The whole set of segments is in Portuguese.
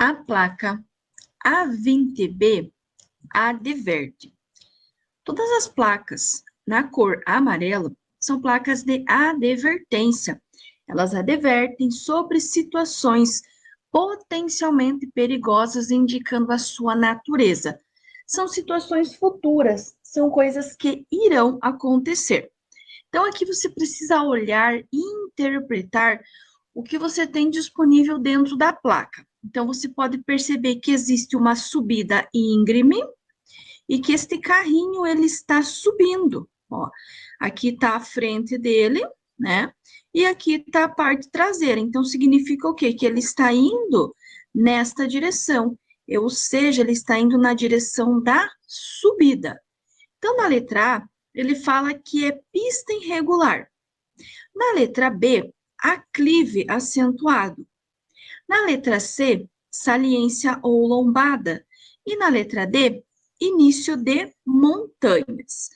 A placa A20B adverte. Todas as placas na cor amarela são placas de advertência. Elas advertem sobre situações potencialmente perigosas, indicando a sua natureza. São situações futuras, são coisas que irão acontecer. Então, aqui você precisa olhar e interpretar o que você tem disponível dentro da placa. Então, você pode perceber que existe uma subida íngreme e que este carrinho, ele está subindo. Ó, aqui está a frente dele, né? E aqui está a parte traseira. Então, significa o quê? Que ele está indo nesta direção. Ou seja, ele está indo na direção da subida. Então, na letra A, ele fala que é pista irregular. Na letra B, aclive acentuado. Na letra C, saliência ou lombada. E na letra D, início de montanhas.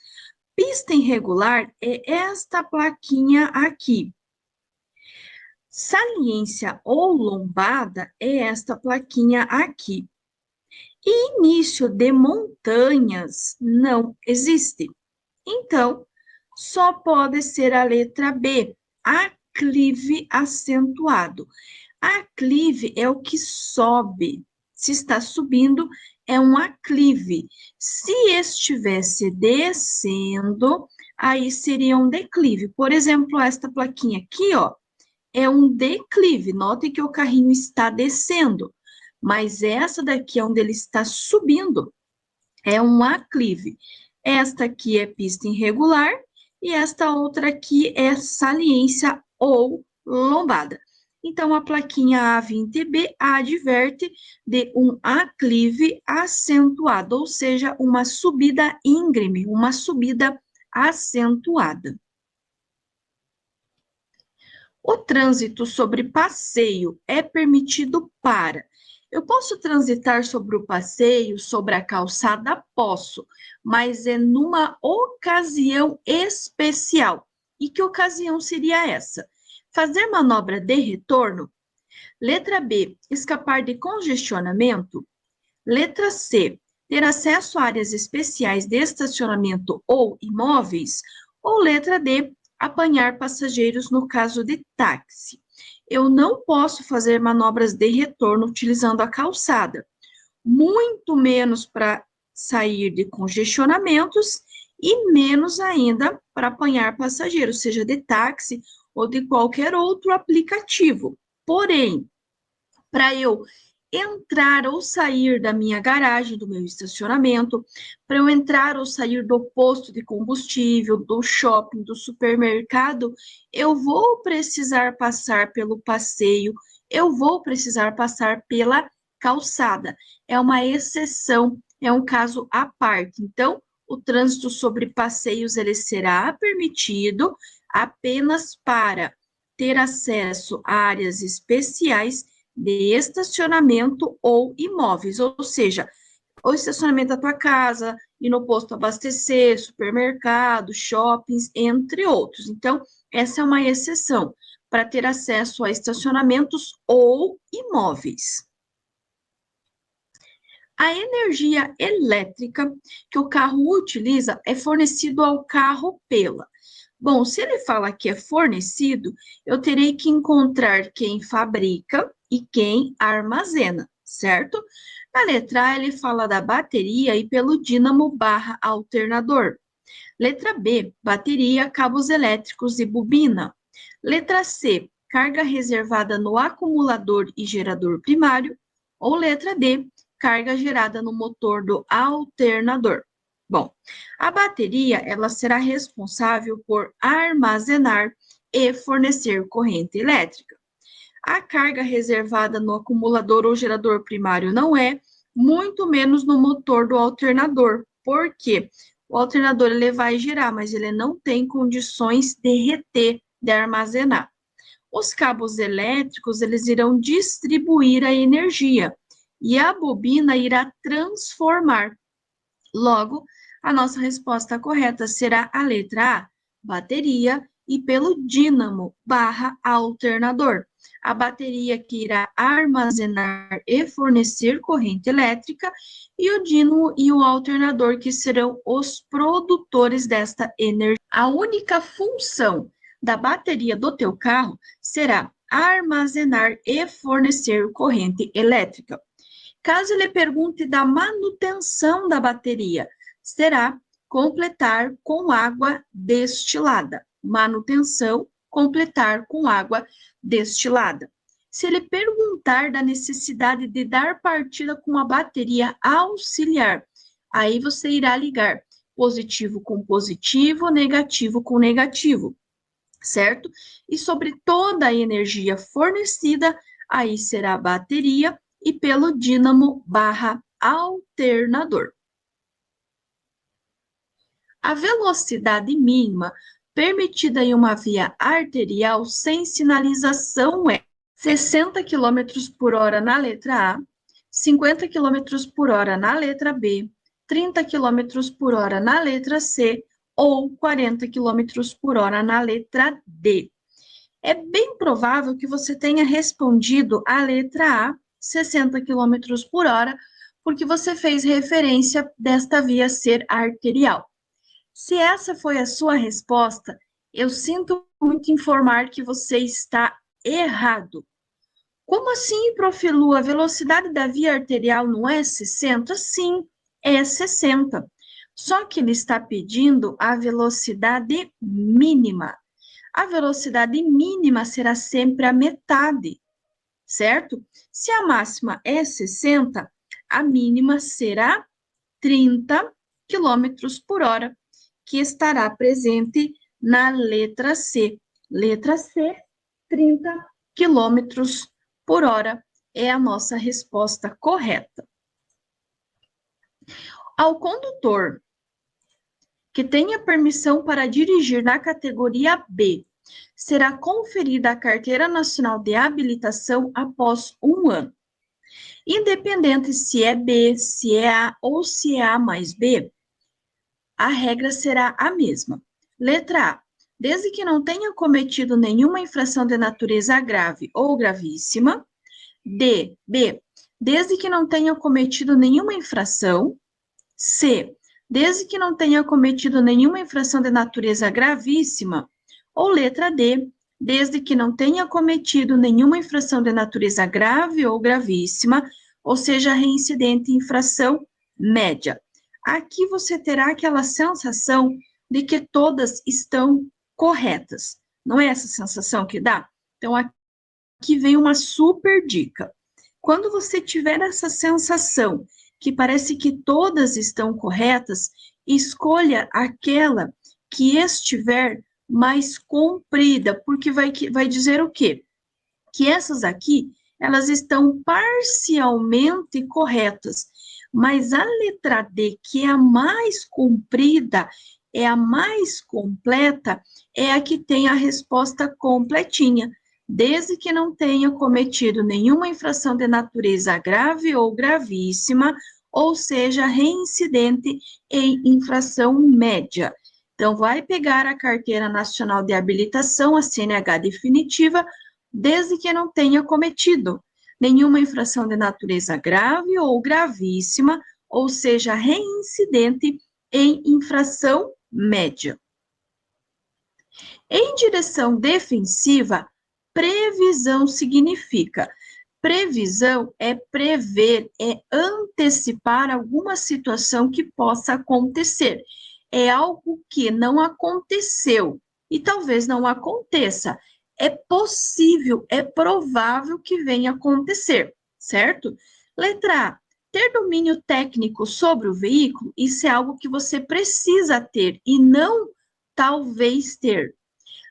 Pista irregular é esta plaquinha aqui. Saliência ou lombada é esta plaquinha aqui. E início de montanhas não existe. Então, só pode ser a letra B, aclive acentuado. Aclive é o que sobe. Se está subindo, é um aclive. Se estivesse descendo, aí seria um declive. Por exemplo, esta plaquinha aqui, ó, é um declive. Note que o carrinho está descendo, mas essa daqui, onde ele está subindo, é um aclive. Esta aqui é pista irregular e esta outra aqui é saliência ou lombada. Então, a plaquinha A20B adverte de um aclive acentuado, ou seja, uma subida íngreme, uma subida acentuada. O trânsito sobre passeio é permitido para... Eu posso transitar sobre o passeio, sobre a calçada? Posso, mas é numa ocasião especial. E que ocasião seria essa? Fazer manobra de retorno. Letra B, escapar de congestionamento. Letra C, ter acesso a áreas especiais de estacionamento ou imóveis. Ou letra D, apanhar passageiros no caso de táxi. Eu não posso fazer manobras de retorno utilizando a calçada, muito menos para sair de congestionamentos e menos ainda para apanhar passageiros, seja de táxi ou de qualquer outro aplicativo. Porém, para eu entrar ou sair da minha garagem, do meu estacionamento, para eu entrar ou sair do posto de combustível, do shopping, do supermercado, eu vou precisar passar pelo passeio, eu vou precisar passar pela calçada. É uma exceção, é um caso à parte. Então, o trânsito sobre passeios, ele será permitido apenas para ter acesso a áreas especiais de estacionamento ou imóveis, ou seja, o estacionamento da tua casa, ir no posto abastecer, supermercado, shoppings, entre outros. Então, essa é uma exceção para ter acesso a estacionamentos ou imóveis. A energia elétrica que o carro utiliza é fornecido ao carro pela... Bom, se ele fala que é fornecido, eu terei que encontrar quem fabrica e quem armazena, certo? Na letra A, ele fala da bateria e pelo dínamo barra alternador. Letra B, bateria, cabos elétricos e bobina. Letra C, carga reservada no acumulador e gerador primário. Ou letra D, carga gerada no motor do alternador. Bom, a bateria, ela será responsável por armazenar e fornecer corrente elétrica. A carga reservada no acumulador ou gerador primário não é, muito menos no motor do alternador. Por quê? O alternador, ele vai girar, mas ele não tem condições de reter, de armazenar. Os cabos elétricos, eles irão distribuir a energia e a bobina irá transformar. Logo, a nossa resposta correta será a letra A, bateria, e pelo dínamo barra alternador. a bateria que irá armazenar e fornecer corrente elétrica, e o dínamo e o alternador, que serão os produtores desta energia. A única função da bateria do teu carro será armazenar e fornecer corrente elétrica. Caso ele pergunte da manutenção da bateria, será completar com água destilada. Manutenção, completar com água destilada. Se ele perguntar da necessidade de dar partida com uma bateria auxiliar, aí você irá ligar positivo com positivo, negativo com negativo, certo? E sobre toda a energia fornecida, aí será a bateria e pelo dínamo barra alternador. A velocidade mínima permitida em uma via arterial sem sinalização é 60 km por hora na letra A, 50 km por hora na letra B, 30 km por hora na letra C ou 40 km por hora na letra D. É bem provável que você tenha respondido a letra A, 60 km por hora, porque você fez referência desta via ser arterial. Se essa foi a sua resposta, eu sinto muito informar que você está errado. Como assim, Prof. Lu, a velocidade da via arterial não é 60? Sim, é 60. Só que ele está pedindo a velocidade mínima. A velocidade mínima será sempre a metade, certo? Se a máxima é 60, a mínima será 30 km por hora, que estará presente na letra C. Letra C, 30 km por hora é a nossa resposta correta. Ao condutor que tenha permissão para dirigir na categoria B, será conferida a Carteira Nacional de Habilitação após 1 ano. Independente se é B, se é A ou se é A mais B, a regra será a mesma. Letra A. Desde que não tenha cometido nenhuma infração de natureza grave ou gravíssima. B. Desde que não tenha cometido nenhuma infração. C. Desde que não tenha cometido nenhuma infração de natureza gravíssima. Ou letra D. Desde que não tenha cometido nenhuma infração de natureza grave ou gravíssima, ou seja, reincidente em infração média. Aqui você terá aquela sensação de que todas estão corretas. Não é essa sensação que dá? Então, aqui vem uma super dica. Quando você tiver essa sensação que parece que todas estão corretas, escolha aquela que estiver mais comprida, porque vai dizer o quê? Que essas aqui, elas estão parcialmente corretas, mas a letra D, que é a mais comprida, é a mais completa, é a que tem a resposta completinha, desde que não tenha cometido nenhuma infração de natureza grave ou gravíssima, ou seja, reincidente em infração média. Então, vai pegar a Carteira Nacional de Habilitação, a CNH definitiva, desde que não tenha cometido nenhuma infração de natureza grave ou gravíssima, ou seja, reincidente em infração média. Em direção defensiva, previsão significa. Previsão é prever, é antecipar alguma situação que possa acontecer. É algo que não aconteceu e talvez não aconteça. É possível, é provável que venha a acontecer, certo? Letra A, ter domínio técnico sobre o veículo, isso é algo que você precisa ter e não talvez ter.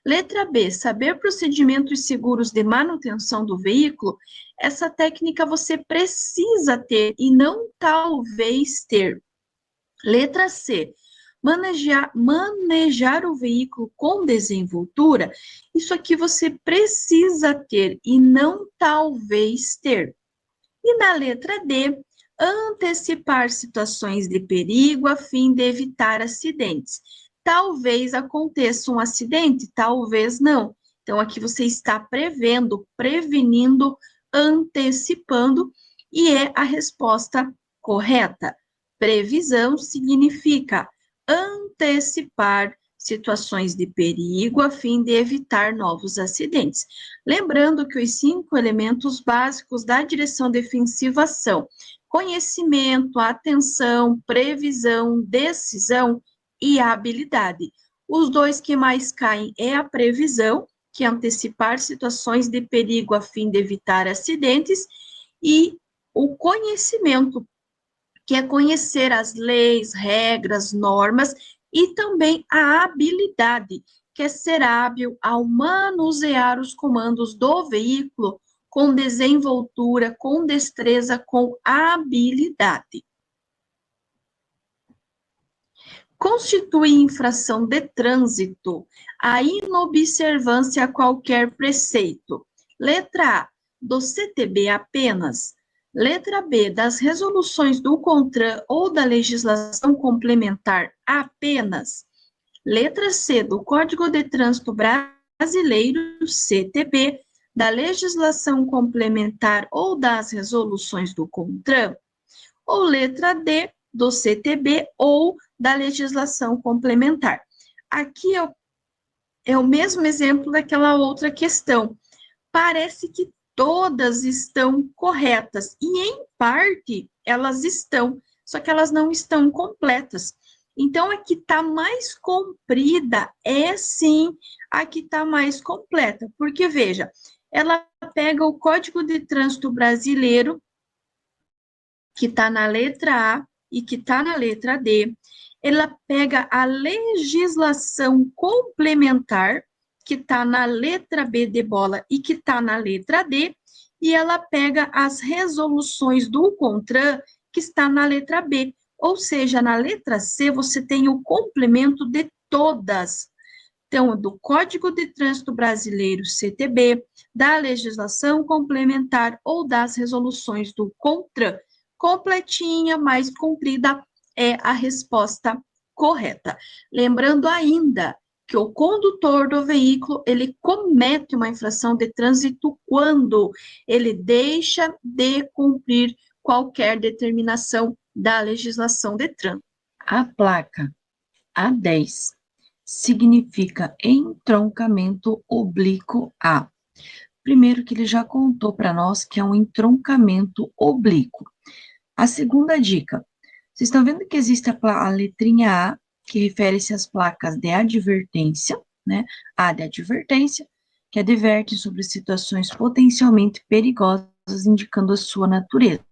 Letra B, saber procedimentos seguros de manutenção do veículo, essa técnica você precisa ter e não talvez ter. Letra C, manejar o veículo com desenvoltura, isso aqui você precisa ter e não talvez ter. E na letra D, antecipar situações de perigo a fim de evitar acidentes. Talvez aconteça um acidente, talvez não. Então, aqui você está prevendo, prevenindo, antecipando, e é a resposta correta. Previsão significa antecipar situações de perigo a fim de evitar novos acidentes. Lembrando que os 5 elementos básicos da direção defensiva são conhecimento, atenção, previsão, decisão e habilidade. Os 2 que mais caem é a previsão, que é antecipar situações de perigo a fim de evitar acidentes, e o conhecimento, que é conhecer as leis, regras, normas, e também a habilidade, que é ser hábil ao manusear os comandos do veículo com desenvoltura, com destreza, com habilidade. Constitui infração de trânsito a inobservância a qualquer preceito. Letra A, do CTB apenas. Letra B, das resoluções do CONTRAN ou da legislação complementar apenas. Letra C, do Código de Trânsito Brasileiro, CTB, da legislação complementar ou das resoluções do CONTRAN. Ou letra D, do CTB ou da legislação complementar. Aqui é o mesmo exemplo daquela outra questão. Parece que todas estão corretas, e em parte elas estão, só que elas não estão completas. Então, a que está mais comprida é sim a que está mais completa, porque veja, ela pega o Código de Trânsito Brasileiro, que está na letra A e que está na letra D, ela pega a legislação complementar, que está na letra B de bola e que está na letra D, e ela pega as resoluções do CONTRAN, que está na letra B. Ou seja, na letra C, você tem o complemento de todas. Então, do Código de Trânsito Brasileiro, CTB, da legislação complementar ou das resoluções do CONTRAN. Completinha, mais comprida, é a resposta correta. Lembrando ainda que o condutor do veículo, ele comete uma infração de trânsito quando ele deixa de cumprir qualquer determinação da legislação de trânsito. A placa A10 significa entroncamento oblíquo a. Primeiro que ele já contou para nós que é um entroncamento oblíquo. A segunda dica, vocês estão vendo que existe a letrinha A, que refere-se às placas de advertência, né? A de advertência, que adverte sobre situações potencialmente perigosas, indicando a sua natureza.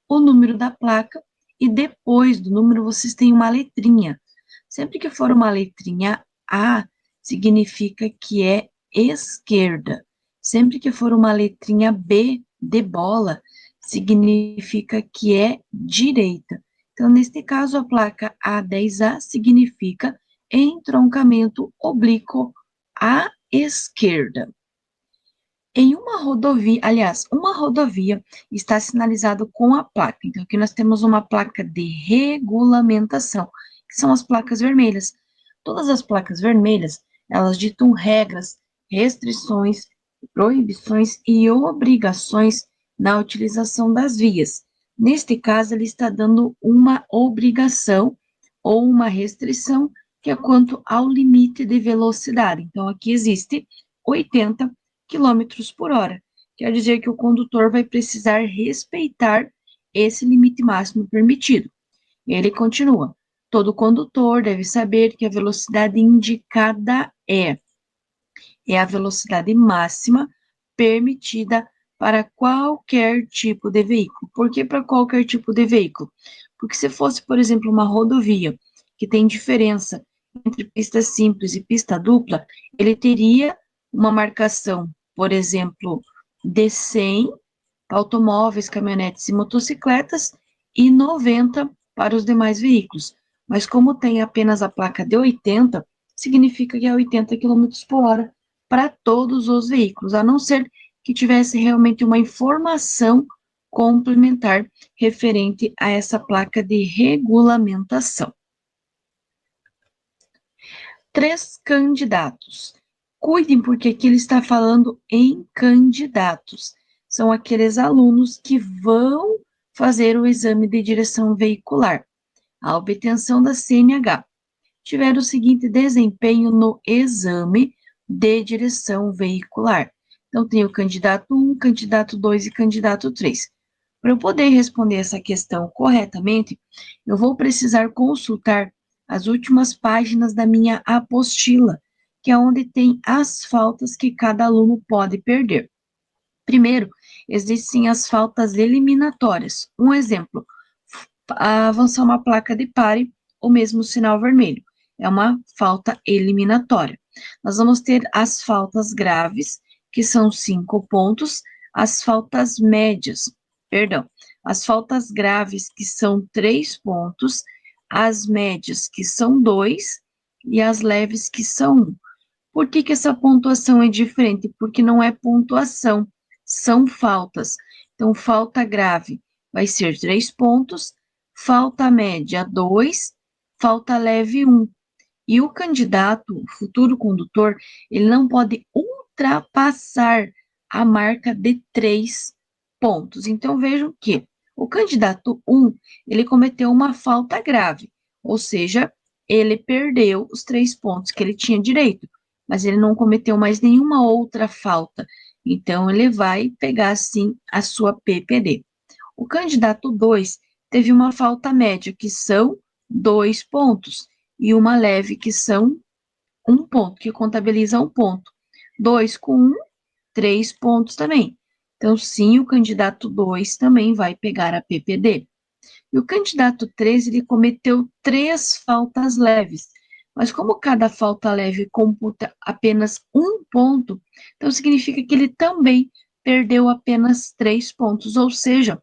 O número da placa, e depois do número vocês têm uma letrinha. Sempre que for uma letrinha A, significa que é esquerda. Sempre que for uma letrinha B de bola, significa que é direita. Então, neste caso, a placa A10A significa entroncamento oblíquo à esquerda. Em uma rodovia, aliás, uma rodovia está sinalizado com a placa. Então, aqui nós temos uma placa de regulamentação, que são as placas vermelhas. Todas as placas vermelhas, elas ditam regras, restrições, proibições e obrigações na utilização das vias. Neste caso, ele está dando uma obrigação ou uma restrição que é quanto ao limite de velocidade. Então, aqui existe 80 quilômetros por hora. Quer dizer que o condutor vai precisar respeitar esse limite máximo permitido. Ele continua. Todo condutor deve saber que a velocidade indicada é a velocidade máxima permitida para qualquer tipo de veículo. Por que para qualquer tipo de veículo? Porque se fosse, por exemplo, uma rodovia que tem diferença entre pista simples e pista dupla, ele teria uma marcação, por exemplo, de 100 para automóveis, caminhonetes e motocicletas e 90 para os demais veículos. Mas como tem apenas a placa de 80, significa que é 80 km por hora para todos os veículos, a não ser que tivesse realmente uma informação complementar referente a essa placa de regulamentação. 3 candidatos Cuidem, porque aqui ele está falando em candidatos. São aqueles alunos que vão fazer o exame de direção veicular. A obtenção da CNH. Tiver o seguinte desempenho no exame de direção veicular. Então, tem o candidato 1, candidato 2 e candidato 3. Para eu poder responder essa questão corretamente, eu vou precisar consultar as últimas páginas da minha apostila, que é onde tem as faltas que cada aluno pode perder. Primeiro, existem as faltas eliminatórias. Um exemplo, avançar uma placa de pare, ou mesmo sinal vermelho. É uma falta eliminatória. Nós vamos ter as faltas graves, que são 5 pontos, as faltas médias, as faltas graves, que são 3 pontos, as médias, que são 2, e as leves, que são 1. Por que essa pontuação é diferente? Porque não é pontuação, são faltas. Então, falta grave vai ser 3 pontos, falta média 2, falta leve 1. E o candidato, o futuro condutor, ele não pode ultrapassar a marca de 3 pontos. Então, vejam que o candidato 1, ele cometeu uma falta grave, ou seja, ele perdeu os 3 pontos que ele tinha direito, mas ele não cometeu mais nenhuma outra falta. Então, ele vai pegar, sim, a sua PPD. O candidato 2 teve uma falta média, que são 2 pontos, e uma leve, que são 1 ponto, que contabiliza 1 ponto. 2 com 1, 3 pontos também. Então, sim, o candidato 2 também vai pegar a PPD. E o candidato 3, ele cometeu 3 faltas leves. Mas como cada falta leve computa apenas 1 ponto, então significa que ele também perdeu apenas 3 pontos, ou seja,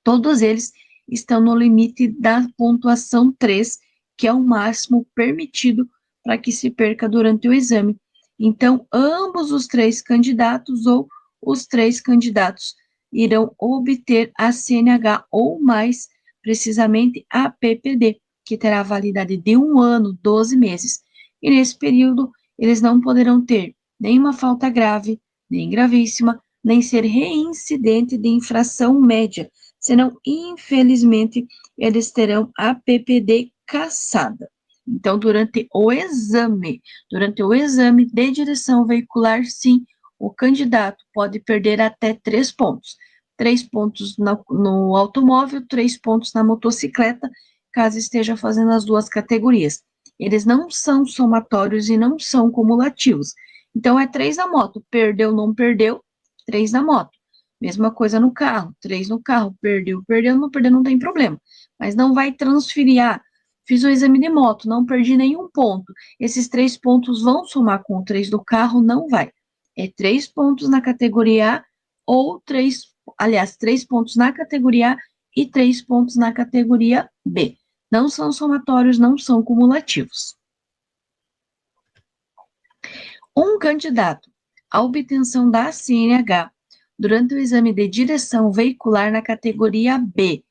todos eles estão no limite da pontuação 3, que é o máximo permitido para que se perca durante o exame. Então, ambos os 3 candidatos ou os 3 candidatos irão obter a CNH ou mais precisamente a PPD, que terá validade de 1 ano, 12 meses. E nesse período, eles não poderão ter nenhuma falta grave, nem gravíssima, nem ser reincidente de infração média, senão, infelizmente, eles terão a PPD cassada. Então, durante o exame de direção veicular, sim, o candidato pode perder até 3 pontos. 3 pontos no automóvel, 3 pontos na motocicleta, caso esteja fazendo as duas categorias. Eles não são somatórios e não são cumulativos. Então, é 3 na moto, perdeu, não perdeu, 3 na moto. Mesma coisa no carro, 3 no carro, perdeu, não perdeu, não tem problema. Mas não vai transferir, fiz o exame de moto, não perdi nenhum ponto. Esses 3 pontos vão somar com o 3 do carro? Não vai. É 3 pontos na categoria A ou 3 pontos na categoria A e 3 pontos na categoria B. Não são somatórios, não são cumulativos. Um candidato à obtenção da CNH durante o exame de direção veicular na categoria B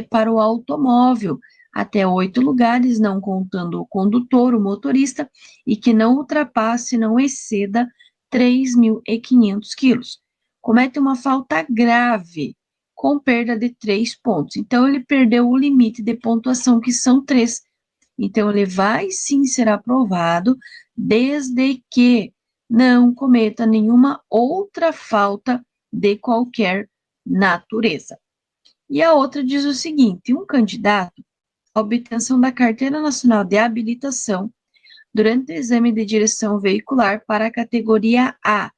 para o automóvel, até 8 lugares, não contando o condutor, o motorista, e que não ultrapasse, não exceda 3.500 quilos. Comete uma falta grave, com perda de 3 pontos. Então, ele perdeu o limite de pontuação, que são 3. Então, ele vai sim ser aprovado, desde que não cometa nenhuma outra falta de qualquer natureza. E a outra diz o seguinte: um candidato à obtenção da Carteira Nacional de Habilitação durante o exame de direção veicular para a categoria A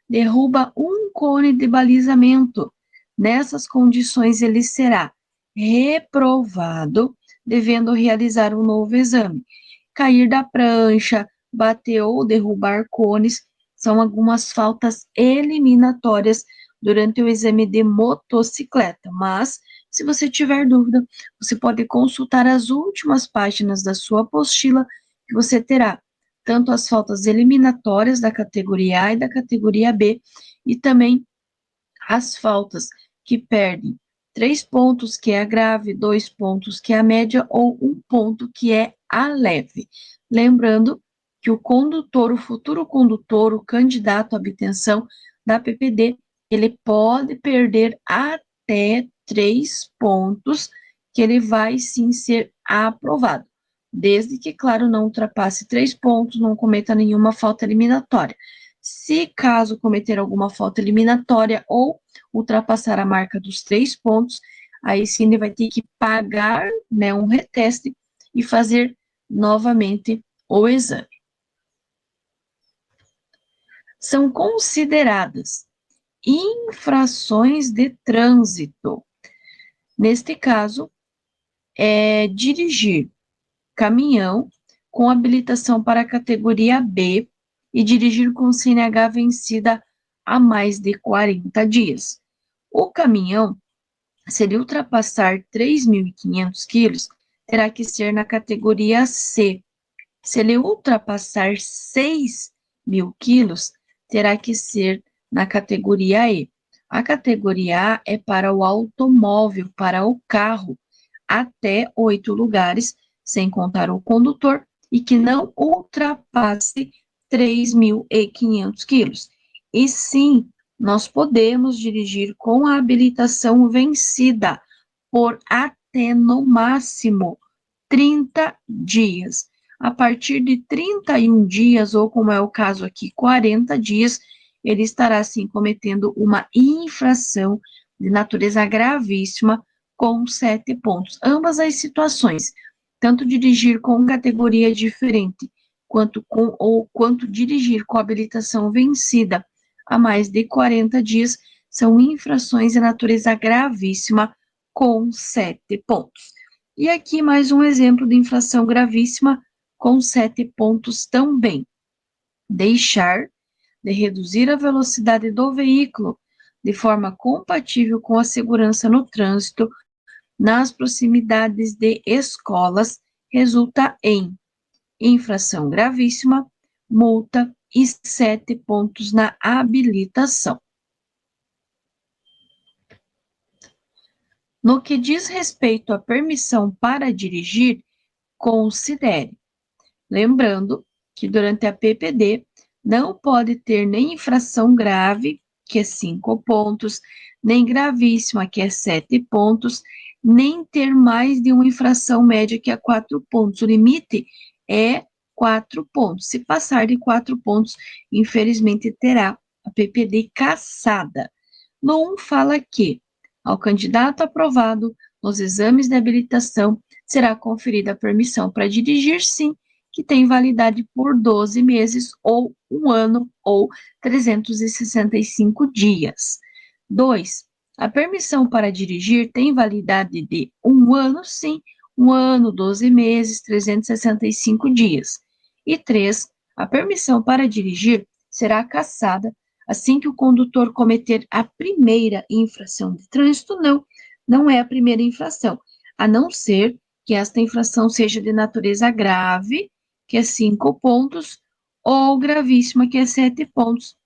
derruba um cone de balizamento. Nessas condições, ele será reprovado, devendo realizar um novo exame. Cair da prancha, bater ou derrubar cones são algumas faltas eliminatórias durante o exame de motocicleta, mas se você tiver dúvida, você pode consultar as últimas páginas da sua apostila, que você terá tanto as faltas eliminatórias da categoria A e da categoria B, e também as faltas que perdem 3 pontos, que é a grave, 2 pontos, que é a média, ou 1 ponto, que é a leve. Lembrando que o condutor, o futuro condutor, o candidato à obtenção da PPD, ele pode perder até 3 pontos, que ele vai sim ser aprovado, desde que, claro, não ultrapasse 3 pontos, não cometa nenhuma falta eliminatória. Se caso cometer alguma falta eliminatória ou ultrapassar a marca dos 3 pontos, aí sim ele vai ter que pagar, né, um reteste e fazer novamente o exame. São consideradas infrações de trânsito. Neste caso, é dirigir caminhão com habilitação para a categoria B e dirigir com CNH vencida há mais de 40 dias. O caminhão, se ele ultrapassar 3.500 quilos, terá que ser na categoria C. Se ele ultrapassar 6.000 quilos, terá que ser na categoria E. A categoria A é para o automóvel, para o carro, até 8 lugares, sem contar o condutor, e que não ultrapasse 3.500 quilos. E sim, nós podemos dirigir com a habilitação vencida por até, no máximo, 30 dias. A partir de 31 dias, ou como é o caso aqui, 40 dias, ele estará, sim, cometendo uma infração de natureza gravíssima com 7 pontos. Ambas as situações, tanto dirigir com categoria diferente, quanto dirigir com habilitação vencida há mais de 40 dias, são infrações de natureza gravíssima com 7 pontos. E aqui mais um exemplo de infração gravíssima com 7 pontos também. Deixar de reduzir a velocidade do veículo de forma compatível com a segurança no trânsito nas proximidades de escolas resulta em infração gravíssima, multa e 7 pontos na habilitação. No que diz respeito à permissão para dirigir, considere. Lembrando que durante a PPD não pode ter nem infração grave, que é 5 pontos, nem gravíssima, que é 7 pontos, nem ter mais de uma infração média, que é 4 pontos. O limite é 4 pontos. Se passar de 4 pontos, infelizmente terá a PPD cassada. No 1 fala que, ao candidato aprovado nos exames de habilitação, será conferida a permissão para dirigir, sim, que tem validade por 12 meses, ou 1 ano, ou 365 dias. 2. A permissão para dirigir tem validade de 1 ano, sim, 1 ano, 12 meses, 365 dias. E 3. A permissão para dirigir será cassada assim que o condutor cometer a primeira infração de trânsito. Não é a primeira infração, a não ser que esta infração seja de natureza grave, que é 5 pontos, ou gravíssima, que é 7 pontos.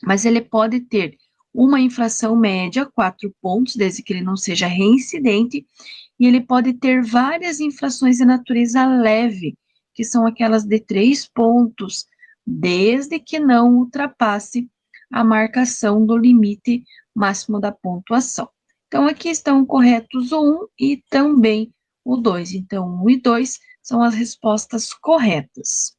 Mas ele pode ter uma infração média, 4 pontos, desde que ele não seja reincidente, e ele pode ter várias infrações de natureza leve, que são aquelas de 3 pontos, desde que não ultrapasse a marcação do limite máximo da pontuação. Então, aqui estão corretos o 1 e também o 2. Então, 1 e 2 são as respostas corretas.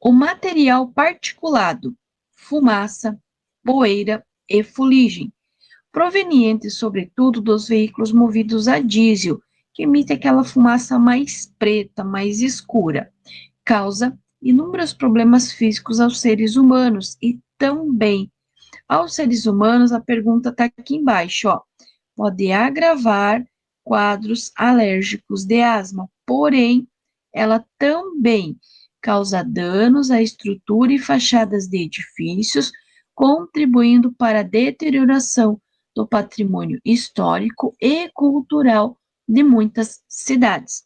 O material particulado, fumaça, poeira e fuligem, proveniente, sobretudo, dos veículos movidos a diesel, que emite aquela fumaça mais preta, mais escura, causa inúmeros problemas físicos aos seres humanos e também aos seres humanos. A pergunta está aqui embaixo, ó. Pode agravar quadros alérgicos de asma, porém, ela também causa danos à estrutura e fachadas de edifícios, contribuindo para a deterioração do patrimônio histórico e cultural de muitas cidades.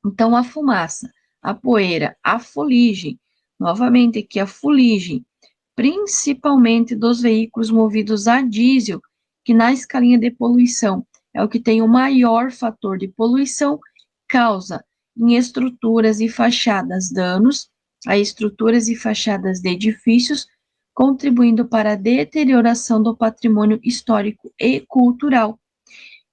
Então, a fumaça, a poeira, a fuligem, novamente aqui a fuligem, principalmente dos veículos movidos a diesel, que na escalinha de poluição é o que tem o maior fator de poluição, causa em estruturas e fachadas, danos a estruturas e fachadas de edifícios, contribuindo para a deterioração do patrimônio histórico e cultural.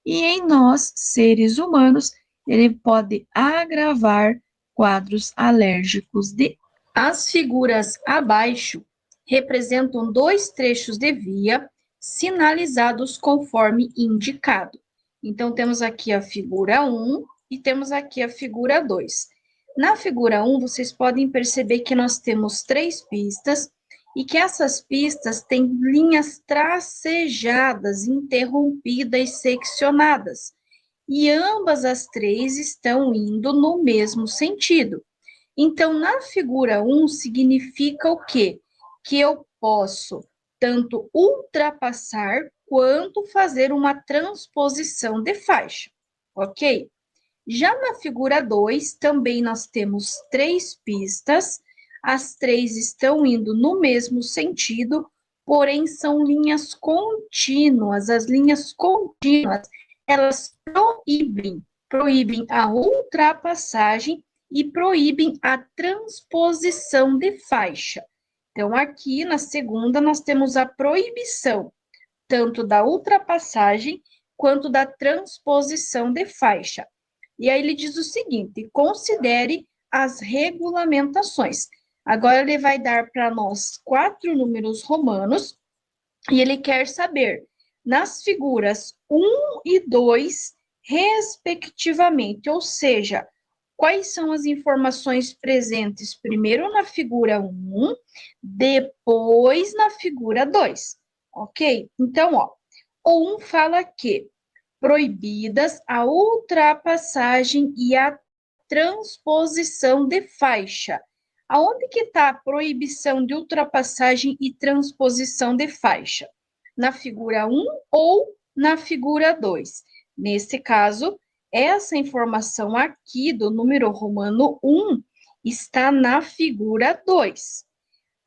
E em nós, seres humanos, ele pode agravar quadros alérgicos de. As figuras abaixo representam dois trechos de via sinalizados conforme indicado. Então, temos aqui a figura 1 e temos aqui a figura 2. Na figura 1, vocês podem perceber que nós temos 3 pistas e que essas pistas têm linhas tracejadas, interrompidas e seccionadas. E ambas as 3 estão indo no mesmo sentido. Então, na figura 1, significa o quê? Que eu posso tanto ultrapassar quanto fazer uma transposição de faixa, ok? Já na figura 2, também nós temos 3 pistas, as 3 estão indo no mesmo sentido, porém são linhas contínuas. As linhas contínuas, elas proíbem a ultrapassagem e proíbem a transposição de faixa. Então, aqui na segunda, nós temos a proibição, tanto da ultrapassagem quanto da transposição de faixa. E aí ele diz o seguinte: considere as regulamentações. Agora ele vai dar para nós 4 números romanos e ele quer saber, nas figuras 1 e 2, respectivamente, ou seja, quais são as informações presentes primeiro na figura 1, depois na figura 2, ok? Então, ó, o 1 fala que proibidas a ultrapassagem e a transposição de faixa. Aonde que está a proibição de ultrapassagem e transposição de faixa? Na figura 1 ou na figura 2? Nesse caso, essa informação aqui do número romano 1 está na figura 2.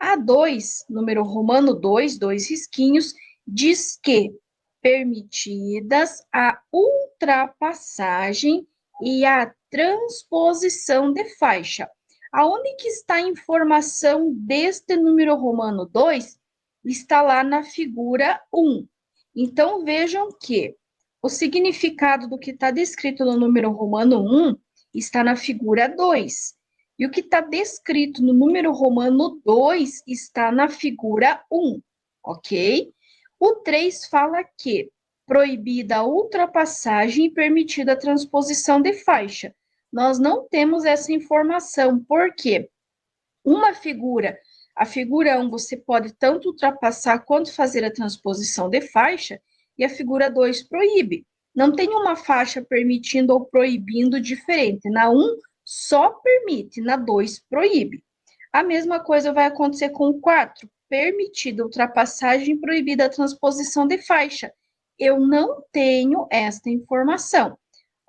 A 2, número romano 2, 2 risquinhos, diz que permitidas a ultrapassagem e a transposição de faixa. Aonde que está a informação deste número romano 2? Está lá na figura 1. Então, vejam que o significado do que está descrito no número romano 1 está na figura 2. E o que está descrito no número romano 2 está na figura 1, ok? O 3 fala que proibida a ultrapassagem e permitida a transposição de faixa. Nós não temos essa informação, porque uma figura, a figura 1, você pode tanto ultrapassar quanto fazer a transposição de faixa, e a figura 2 proíbe. Não tem uma faixa permitindo ou proibindo diferente. Na 1, só permite, na 2, proíbe. A mesma coisa vai acontecer com o 4. Permitida ultrapassagem, proibida a transposição de faixa. Eu não tenho esta informação.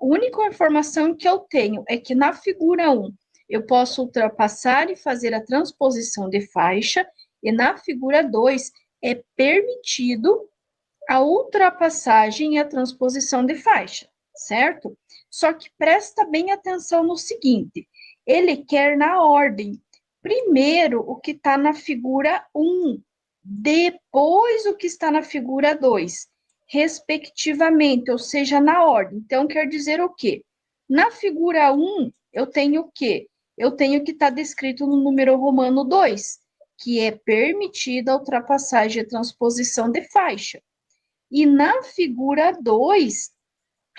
A única informação que eu tenho é que na figura 1, eu posso ultrapassar e fazer a transposição de faixa, e na figura 2, é permitido a ultrapassagem e a transposição de faixa, certo? Só que presta bem atenção no seguinte, ele quer na ordem, primeiro o que está na figura 1, depois o que está na figura 2, respectivamente, ou seja, na ordem. Então, quer dizer o quê? Na figura 1, eu tenho o quê? Eu tenho o que está descrito no número romano 2, que é permitida a ultrapassagem e a transposição de faixa. E na figura 2,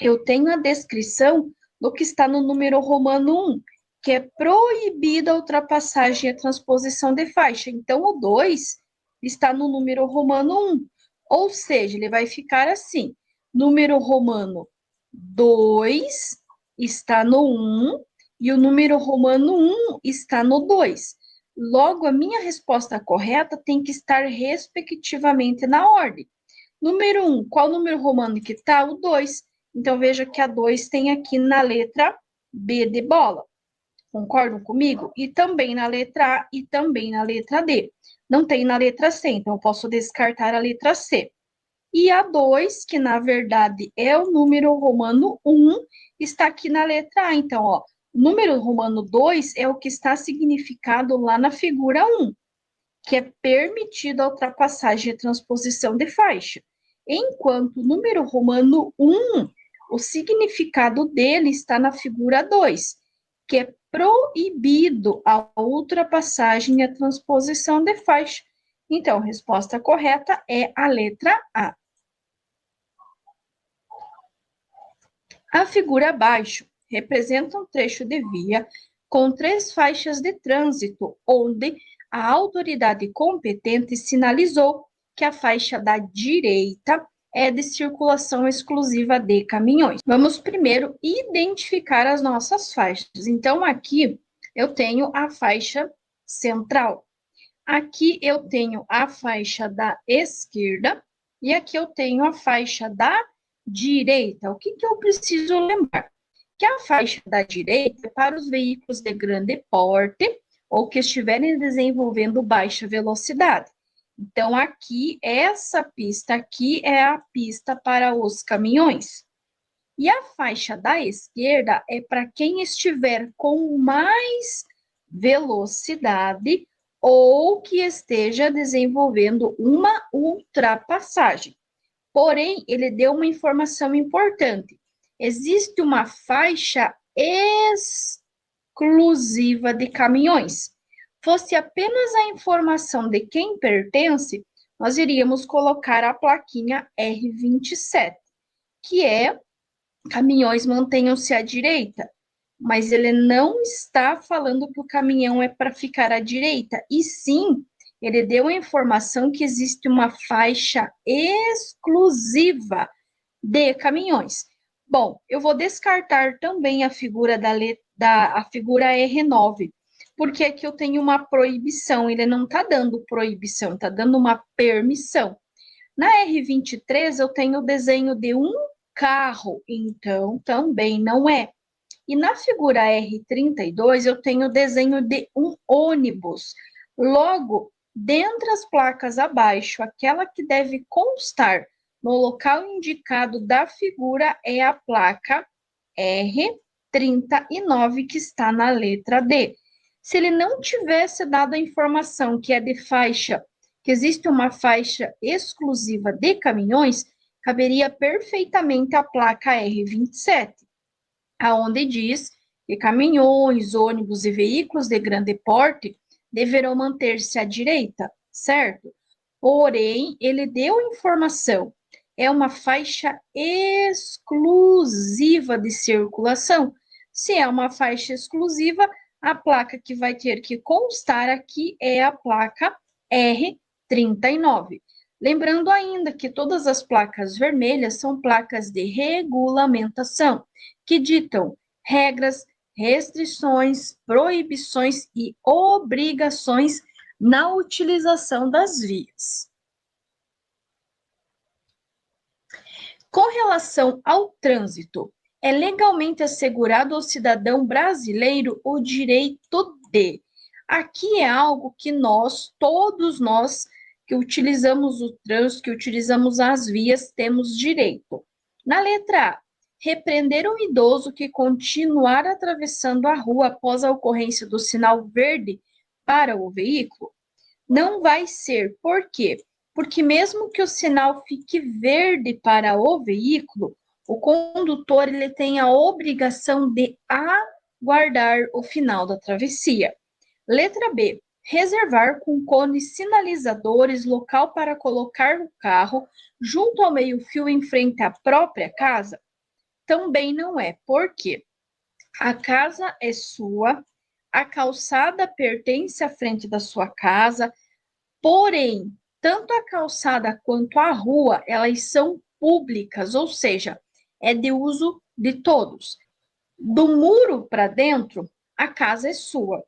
eu tenho a descrição do que está no número romano 1, que é proibida a ultrapassagem e a transposição de faixa. Então, o 2 está no número romano 1. Ou seja, ele vai ficar assim, número romano 2 está no 1 e o número romano 1 está no 2. Logo, a minha resposta correta tem que estar respectivamente na ordem. Número 1, qual número romano que está? O 2. Então, veja que a 2 tem aqui na letra B de bola. Concordam comigo? E também na letra A e também na letra D. Não tem na letra C, então eu posso descartar a letra C. E a 2, que na verdade é o número romano 1, está aqui na letra A. Então, ó, O número romano 2 é o que está significado lá na figura 1, que é permitido a ultrapassagem e transposição de faixa. Enquanto o número romano 1, o significado dele está na figura 2, que é proibido a ultrapassagem e a transposição de faixa. Então, a resposta correta é a letra A. A figura abaixo representa um trecho de via com 3 faixas de trânsito, onde a autoridade competente sinalizou que a faixa da direita é de circulação exclusiva de caminhões. Vamos primeiro identificar as nossas faixas. Então, aqui eu tenho a faixa central. Aqui eu tenho a faixa da esquerda e aqui eu tenho a faixa da direita. O que eu preciso lembrar? Que a faixa da direita é para os veículos de grande porte ou que estiverem desenvolvendo baixa velocidade. Então, aqui, essa pista aqui é a pista para os caminhões. E a faixa da esquerda é para quem estiver com mais velocidade ou que esteja desenvolvendo uma ultrapassagem. Porém, ele deu uma informação importante. Existe uma faixa exclusiva de caminhões. Fosse apenas a informação de quem pertence, nós iríamos colocar a plaquinha R27, que é caminhões mantenham-se à direita, mas ele não está falando que o caminhão é para ficar à direita, e sim, ele deu a informação que existe uma faixa exclusiva de caminhões. Bom, eu vou descartar também a figura a figura R9, porque aqui eu tenho uma proibição, ele não está dando proibição, está dando uma permissão. Na R23 eu tenho o desenho de um carro, então também não é. E na figura R32 eu tenho o desenho de um ônibus. Logo, dentre as placas abaixo, aquela que deve constar no local indicado da figura é a placa R39, que está na letra D. Se ele não tivesse dado a informação que é de faixa, que existe uma faixa exclusiva de caminhões, caberia perfeitamente a placa R27, aonde diz que caminhões, ônibus e veículos de grande porte deverão manter-se à direita, certo? Porém, ele deu informação, é uma faixa exclusiva de circulação. Se é uma faixa exclusiva, a placa que vai ter que constar aqui é a placa R39. Lembrando ainda que todas as placas vermelhas são placas de regulamentação, que ditam regras, restrições, proibições e obrigações na utilização das vias. Com relação ao trânsito, é legalmente assegurado ao cidadão brasileiro o direito de. Aqui é algo que todos nós que utilizamos o trânsito, que utilizamos as vias, temos direito. Na letra A, repreender um idoso que continuar atravessando a rua após a ocorrência do sinal verde para o veículo? Não vai ser. Por quê? Porque mesmo que o sinal fique verde para o veículo, o condutor ele tem a obrigação de aguardar o final da travessia. Letra B. Reservar com cones sinalizadores local para colocar o carro junto ao meio-fio em frente à própria casa? Também não é. Por quê? A casa é sua, a calçada pertence à frente da sua casa, porém, tanto a calçada quanto a rua, elas são públicas, ou seja, é de uso de todos. Do muro para dentro, a casa é sua.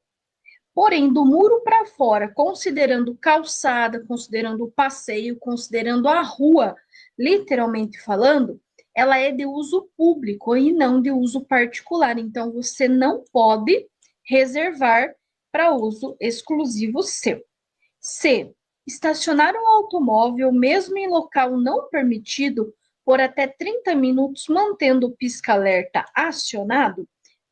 Porém, do muro para fora, considerando calçada, considerando o passeio, considerando a rua, literalmente falando, ela é de uso público e não de uso particular. Então, você não pode reservar para uso exclusivo seu. C. Estacionar um automóvel, mesmo em local não permitido, por até 30 minutos, mantendo o pisca-alerta acionado?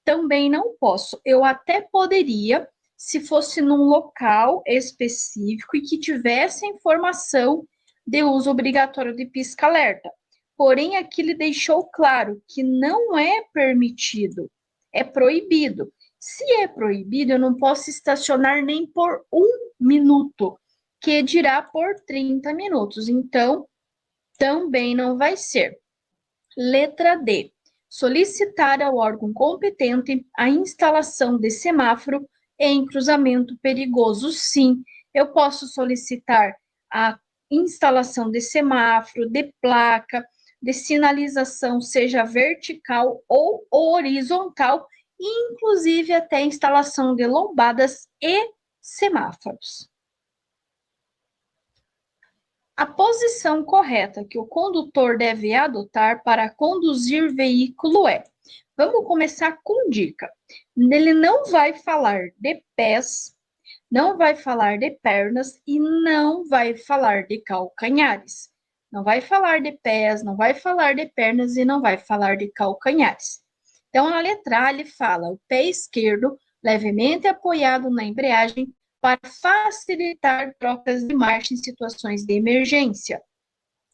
também não posso. Eu até poderia, se fosse num local específico e que tivesse informação de uso obrigatório de pisca-alerta. Porém, aqui ele deixou claro que não é permitido, é proibido. Se é proibido, eu não posso estacionar nem por 1 minuto, que dirá por 30 minutos. Então, também não vai ser. Letra D. Solicitar ao órgão competente a instalação de semáforo em cruzamento perigoso. Sim, eu posso solicitar a instalação de semáforo, de placa, de sinalização, seja vertical ou horizontal, inclusive até instalação de lombadas e semáforos. A posição correta que o condutor deve adotar para conduzir veículo é. Vamos começar com dica. Ele não vai falar de pés, não vai falar de pernas e não vai falar de calcanhares. Não vai falar de pés, não vai falar de pernas e não vai falar de calcanhares. Então, na letra A, ele fala o pé esquerdo levemente apoiado na embreagem para facilitar trocas de marcha em situações de emergência.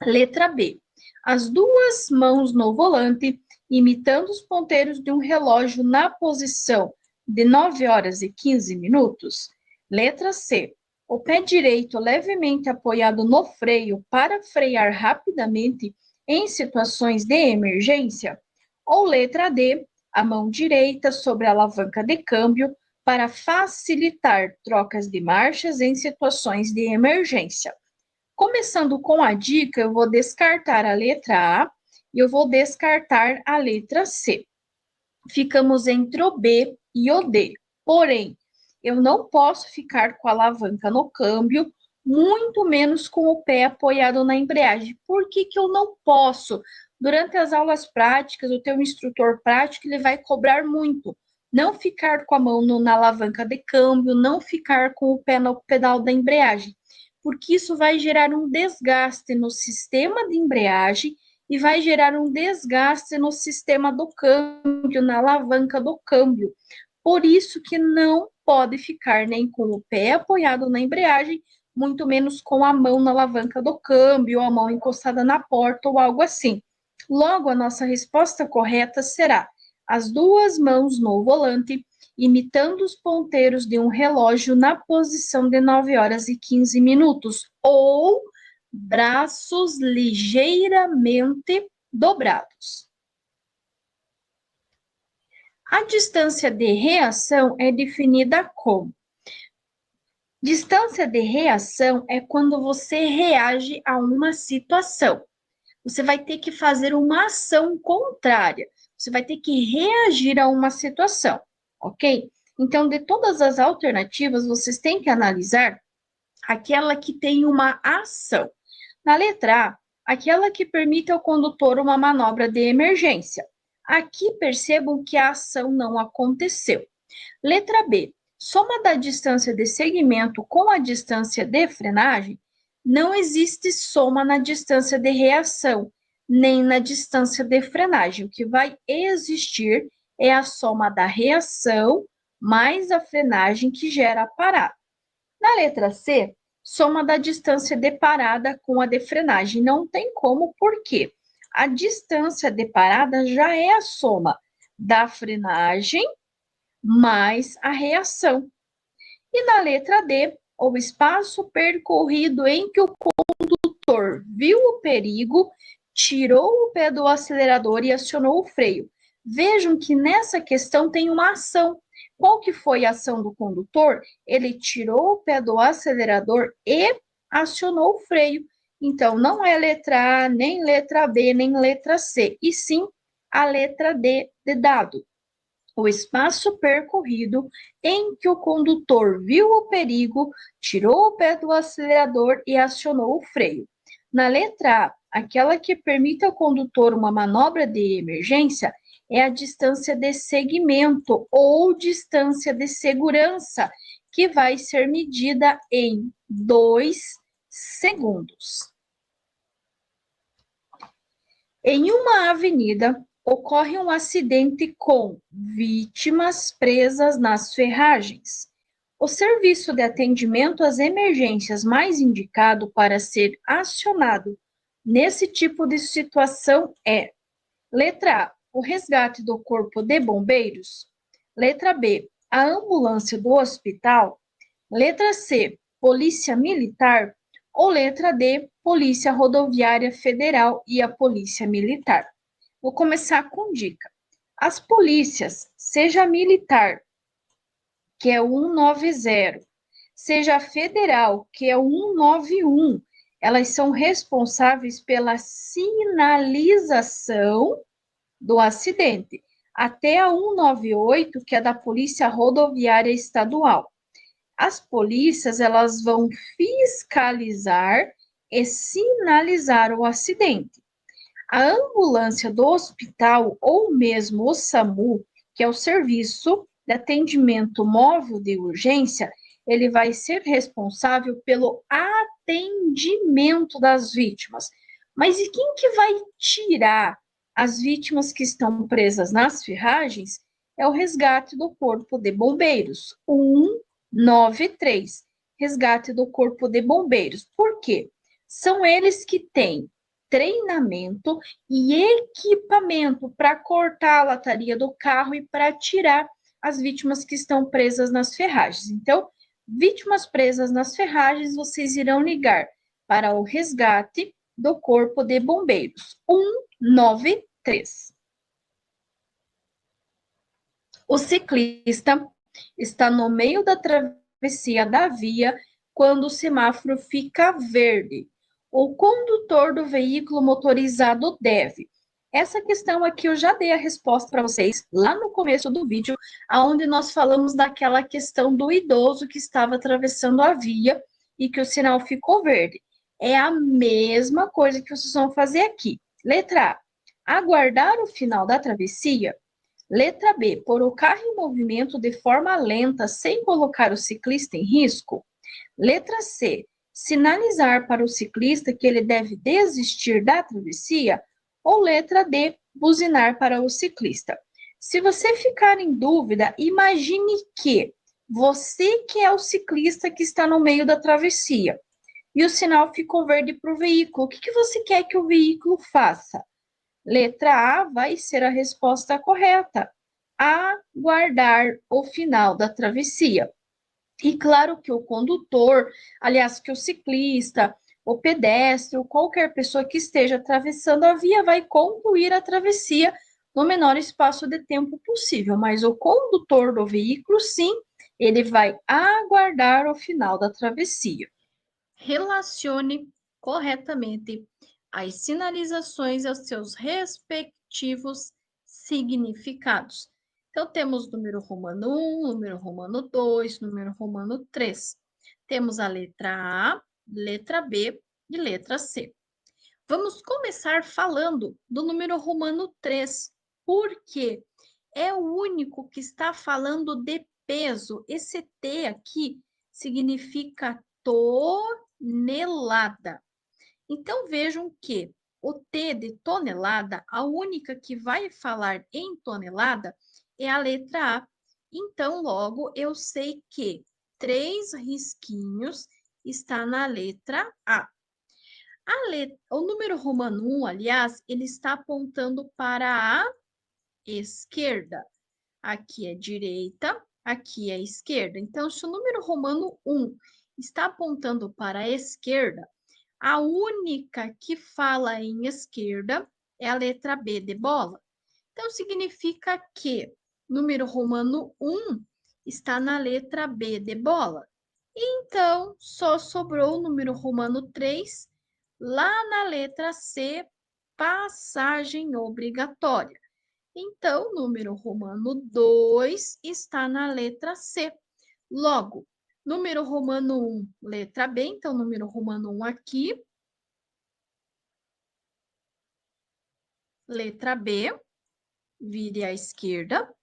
Letra B. As duas mãos no volante, imitando os ponteiros de um relógio na posição de 9 horas e 15 minutos. Letra C. O pé direito levemente apoiado no freio para frear rapidamente em situações de emergência. Ou letra D. A mão direita sobre a alavanca de câmbio para facilitar trocas de marchas em situações de emergência. Começando com a dica, eu vou descartar a letra A e eu vou descartar a letra C. Ficamos entre o B e o D. Porém, eu não posso ficar com a alavanca no câmbio, muito menos com o pé apoiado na embreagem. Por que que eu não posso? Durante as aulas práticas, o teu instrutor prático ele vai cobrar muito. Não ficar com a mão na alavanca de câmbio, não ficar com o pé no pedal da embreagem, porque isso vai gerar um desgaste no sistema de embreagem e vai gerar um desgaste no sistema do câmbio, na alavanca do câmbio. Por isso que não pode ficar nem com o pé apoiado na embreagem, muito menos com a mão na alavanca do câmbio, ou a mão encostada na porta ou algo assim. Logo, a nossa resposta correta será as duas mãos no volante, imitando os ponteiros de um relógio na posição de 9 horas e 15 minutos, ou braços ligeiramente dobrados. A distância de reação é definida como: distância de reação é quando você reage a uma situação. Você vai ter que fazer uma ação contrária. Você vai ter que reagir a uma situação, ok? Então, de todas as alternativas, vocês têm que analisar aquela que tem uma ação. Na letra A, aquela que permite ao condutor uma manobra de emergência. Aqui percebam que a ação não aconteceu. Letra B, soma da distância de segmento com a distância de frenagem. Não existe soma na distância de reação, nem na distância de frenagem. O que vai existir é a soma da reação mais a frenagem que gera a parada. Na letra C, soma da distância de parada com a de frenagem. Não tem como, por quê? A distância de parada já é a soma da frenagem mais a reação. E na letra D, o espaço percorrido em que o condutor viu o perigo, tirou o pé do acelerador e acionou o freio. Vejam que nessa questão tem uma ação. Qual que foi a ação do condutor? Ele tirou o pé do acelerador e acionou o freio. Então, não é letra A, nem letra B, nem letra C, e sim a letra D de dado. O espaço percorrido em que o condutor viu o perigo, tirou o pé do acelerador e acionou o freio. Na letra A, aquela que permite ao condutor uma manobra de emergência é a distância de segmento ou distância de segurança, que vai ser medida em 2 segundos. Em uma avenida, ocorre um acidente com vítimas presas nas ferragens. O serviço de atendimento às emergências mais indicado para ser acionado nesse tipo de situação é: letra A, o resgate do corpo de bombeiros. Letra B, a ambulância do hospital. Letra C, polícia militar. Ou letra D, Polícia Rodoviária Federal e a Polícia Militar. Vou começar com dica. As polícias, seja militar, que é o 190, seja federal, que é o 191, elas são responsáveis pela sinalização do acidente, até a 198, que é da Polícia Rodoviária Estadual. As polícias, elas vão fiscalizar e sinalizar o acidente. A ambulância do hospital ou mesmo o SAMU, que é o Serviço de Atendimento Móvel de Urgência, ele vai ser responsável pelo atendimento das vítimas. Mas e quem que vai tirar as vítimas que estão presas nas ferragens? É o resgate do Corpo de Bombeiros, 193, resgate do Corpo de Bombeiros. Por quê? São eles que têm treinamento e equipamento para cortar a lataria do carro e para tirar as vítimas que estão presas nas ferragens. Então, vítimas presas nas ferragens, vocês irão ligar para o resgate do Corpo de Bombeiros, 193. O ciclista está no meio da travessia da via quando o semáforo fica verde. O condutor do veículo motorizado deve. Essa questão aqui eu já dei a resposta para vocês lá no começo do vídeo, onde nós falamos daquela questão do idoso que estava atravessando a via e que o sinal ficou verde. É a mesma coisa que vocês vão fazer aqui. Letra A, aguardar o final da travessia. Letra B, pôr o carro em movimento de forma lenta sem colocar o ciclista em risco. Letra C, sinalizar para o ciclista que ele deve desistir da travessia. Ou letra D, buzinar para o ciclista. Se você ficar em dúvida, imagine que você que é o ciclista que está no meio da travessia e o sinal ficou verde para o veículo. O que você quer que o veículo faça? Letra A vai ser a resposta correta. Aguardar o final da travessia. E claro que o condutor, aliás, que o ciclista, o pedestre, ou qualquer pessoa que esteja atravessando a via vai concluir a travessia no menor espaço de tempo possível. Mas o condutor do veículo, sim, ele vai aguardar o final da travessia. Relacione corretamente as sinalizações aos seus respectivos significados. Então, temos número romano 1, número romano 2, número romano 3. Temos a letra A, letra B e letra C. Vamos começar falando do número romano 3, porque é o único que está falando de peso. Esse T aqui significa tonelada. Então, vejam que o T de tonelada, a única que vai falar em tonelada é a letra A. Então, logo, eu sei que 3 risquinhos está na letra A. O número romano 1, aliás, ele está apontando para a esquerda. Aqui é direita, aqui é esquerda. Então, se o número romano 1 está apontando para a esquerda, a única que fala em esquerda é a letra B de bola. Então, significa que número romano 1 está na letra B de bola. Então, só sobrou o número romano 3 lá na letra C, passagem obrigatória. Então, número romano 2 está na letra C. Logo, número romano 1, letra B. Então, número romano 1 aqui. Letra B, vire à esquerda.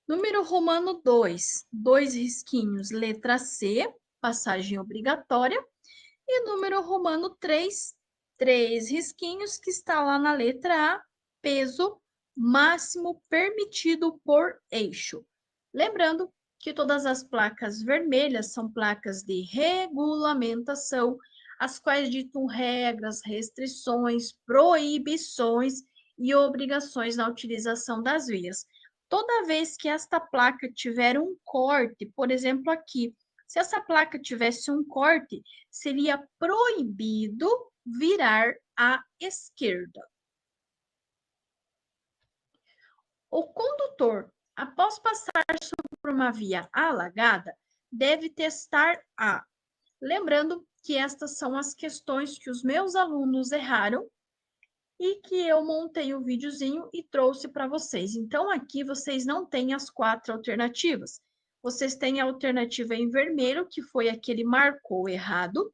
Número romano 2, 2 risquinhos, letra C, passagem obrigatória. E número romano 3, 3 risquinhos, que está lá na letra A, peso máximo permitido por eixo. Lembrando que todas as placas vermelhas são placas de regulamentação, as quais ditam regras, restrições, proibições e obrigações na utilização das vias. Toda vez que esta placa tiver um corte, por exemplo, aqui, se essa placa tivesse um corte, seria proibido virar à esquerda. O condutor, após passar por uma via alagada, deve testar a. Lembrando que estas são as questões que os meus alunos erraram e que eu montei o videozinho e trouxe para vocês. Então, aqui vocês não têm as 4 alternativas. Vocês têm a alternativa em vermelho, que foi a que ele marcou errado,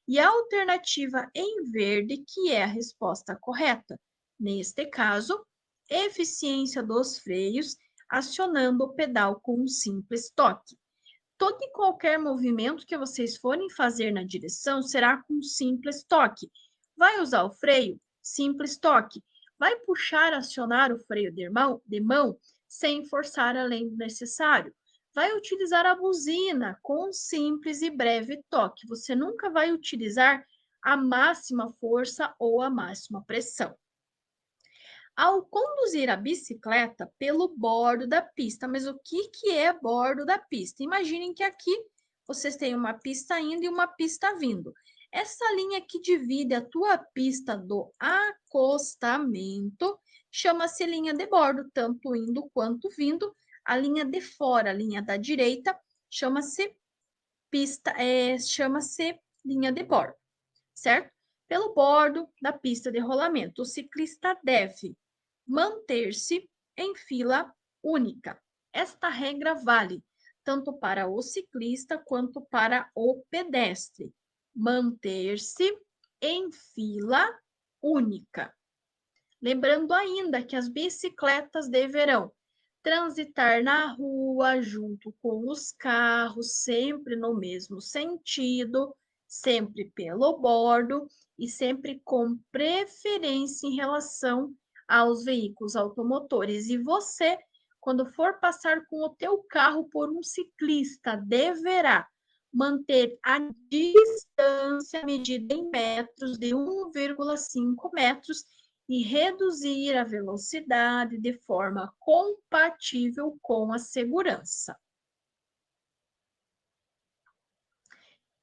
e a alternativa em verde, que é a resposta correta. Neste caso, eficiência dos freios, acionando o pedal com um simples toque. Todo e qualquer movimento que vocês forem fazer na direção será com um simples toque. Vai usar o freio? Simples toque. Vai puxar, acionar o freio de mão sem forçar além do necessário. Vai utilizar a buzina com um simples e breve toque. Você nunca vai utilizar a máxima força ou a máxima pressão. Ao conduzir a bicicleta pelo bordo da pista. Mas o que é bordo da pista? Imaginem que aqui vocês têm uma pista indo e uma pista vindo. Essa linha que divide a tua pista do acostamento chama-se linha de bordo, tanto indo quanto vindo. A linha de fora, a linha da direita, chama-se linha de bordo, certo? Pelo bordo da pista de rolamento, o ciclista deve manter-se em fila única. Esta regra vale tanto para o ciclista quanto para o pedestre. Manter-se em fila única. Lembrando ainda que as bicicletas deverão transitar na rua junto com os carros, sempre no mesmo sentido, sempre pelo bordo e sempre com preferência em relação aos veículos automotores. E você, quando for passar com o teu carro por um ciclista, deverá manter a distância medida em metros de 1,5 metros e reduzir a velocidade de forma compatível com a segurança.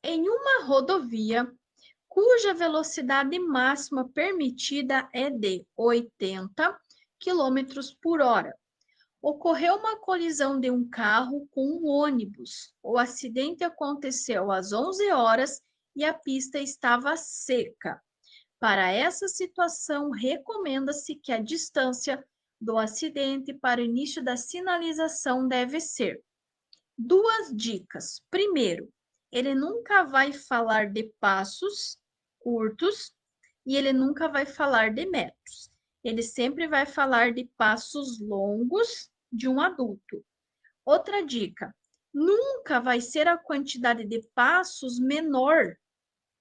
Em uma rodovia, cuja velocidade máxima permitida é de 80 km por hora, ocorreu uma colisão de um carro com um ônibus. O acidente aconteceu às 11 horas e a pista estava seca. Para essa situação, recomenda-se que a distância do acidente para o início da sinalização deve ser 2 dicas. Primeiro, ele nunca vai falar de passos curtos e ele nunca vai falar de metros. Ele sempre vai falar de passos longos de um adulto. Outra dica, nunca vai ser a quantidade de passos menor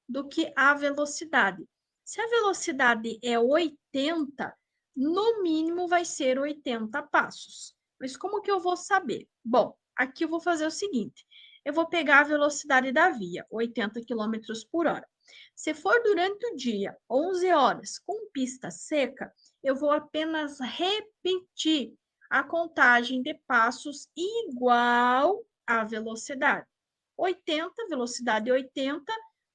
do que a velocidade. Se a velocidade é 80, no mínimo vai ser 80 passos. Mas como que eu vou saber? Bom, aqui eu vou fazer o seguinte, eu vou pegar a velocidade da via, 80 km por hora. Se for durante o dia, 11 horas, com pista seca, eu vou apenas repetir a contagem de passos igual à velocidade. 80, velocidade 80,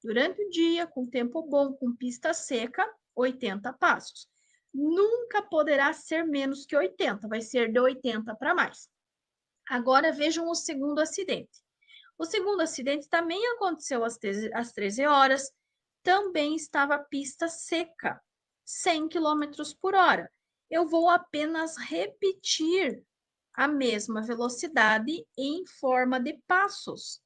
durante o dia, com tempo bom, com pista seca, 80 passos. Nunca poderá ser menos que 80, vai ser de 80 para mais. Agora vejam o segundo acidente. O segundo acidente também aconteceu às 13 horas, também estava a pista seca, 100 km por hora. Eu vou apenas repetir a mesma velocidade em forma de passos.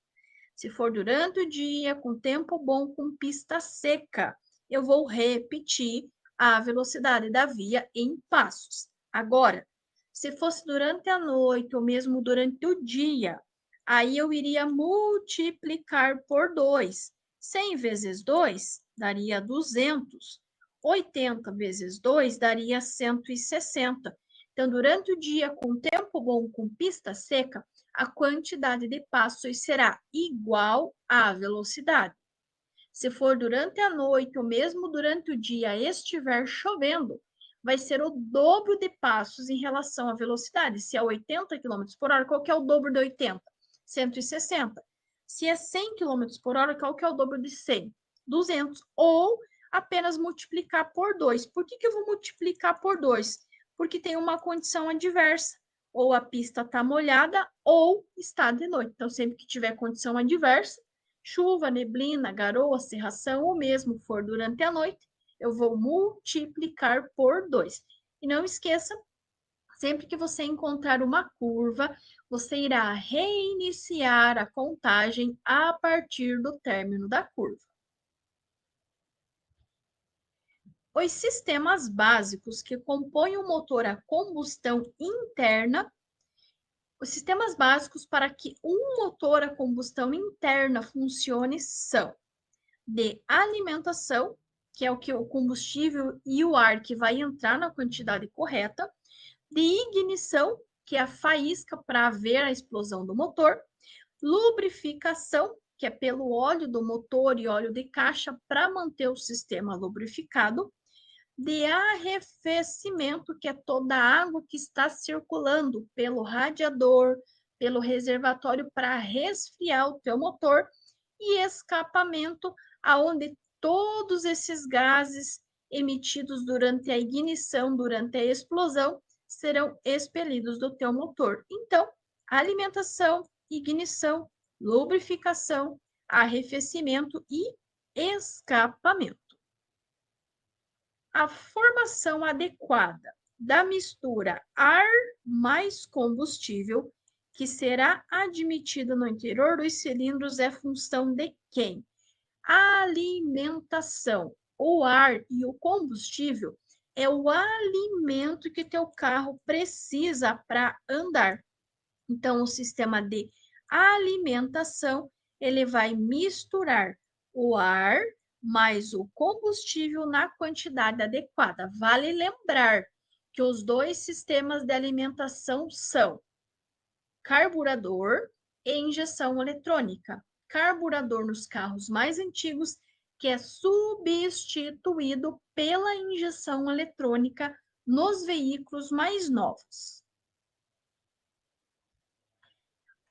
Se for durante o dia, com tempo bom, com pista seca, eu vou repetir a velocidade da via em passos. Agora, se fosse durante a noite ou mesmo durante o dia, aí eu iria multiplicar por 2. 100 vezes 2 daria 200. 80 vezes 2 daria 160. Então, durante o dia, com tempo bom, com pista seca, a quantidade de passos será igual à velocidade. Se for durante a noite ou mesmo durante o dia estiver chovendo, vai ser o dobro de passos em relação à velocidade. Se é 80 km por hora, qual que é o dobro de 80? 160. Se é 100 km por hora, qual que é o dobro de 100? 200. Ou apenas multiplicar por 2. Por que eu vou multiplicar por 2? Porque tem uma condição adversa. Ou a pista está molhada ou está de noite. Então, sempre que tiver condição adversa, chuva, neblina, garoa, cerração, ou mesmo for durante a noite, eu vou multiplicar por 2. E não esqueça, sempre que você encontrar uma curva, você irá reiniciar a contagem a partir do término da curva. Os sistemas básicos que compõem o motor a combustão interna, os sistemas básicos para que um motor a combustão interna funcione são de alimentação, que é o combustível e o ar que vai entrar na quantidade correta, de ignição, que é a faísca para haver a explosão do motor, lubrificação, que é pelo óleo do motor e óleo de caixa para manter o sistema lubrificado, de arrefecimento, que é toda a água que está circulando pelo radiador, pelo reservatório para resfriar o teu motor, e escapamento, aonde todos esses gases emitidos durante a ignição, durante a explosão, serão expelidos do teu motor. Então, alimentação, ignição, lubrificação, arrefecimento e escapamento. A formação adequada da mistura ar mais combustível que será admitida no interior dos cilindros é função de quem? A alimentação. O ar e o combustível é o alimento que teu carro precisa para andar. Então, o sistema de alimentação, ele vai misturar o ar mais o combustível na quantidade adequada. Vale lembrar que os dois sistemas de alimentação são carburador e injeção eletrônica. Carburador nos carros mais antigos, que é substituído pela injeção eletrônica nos veículos mais novos.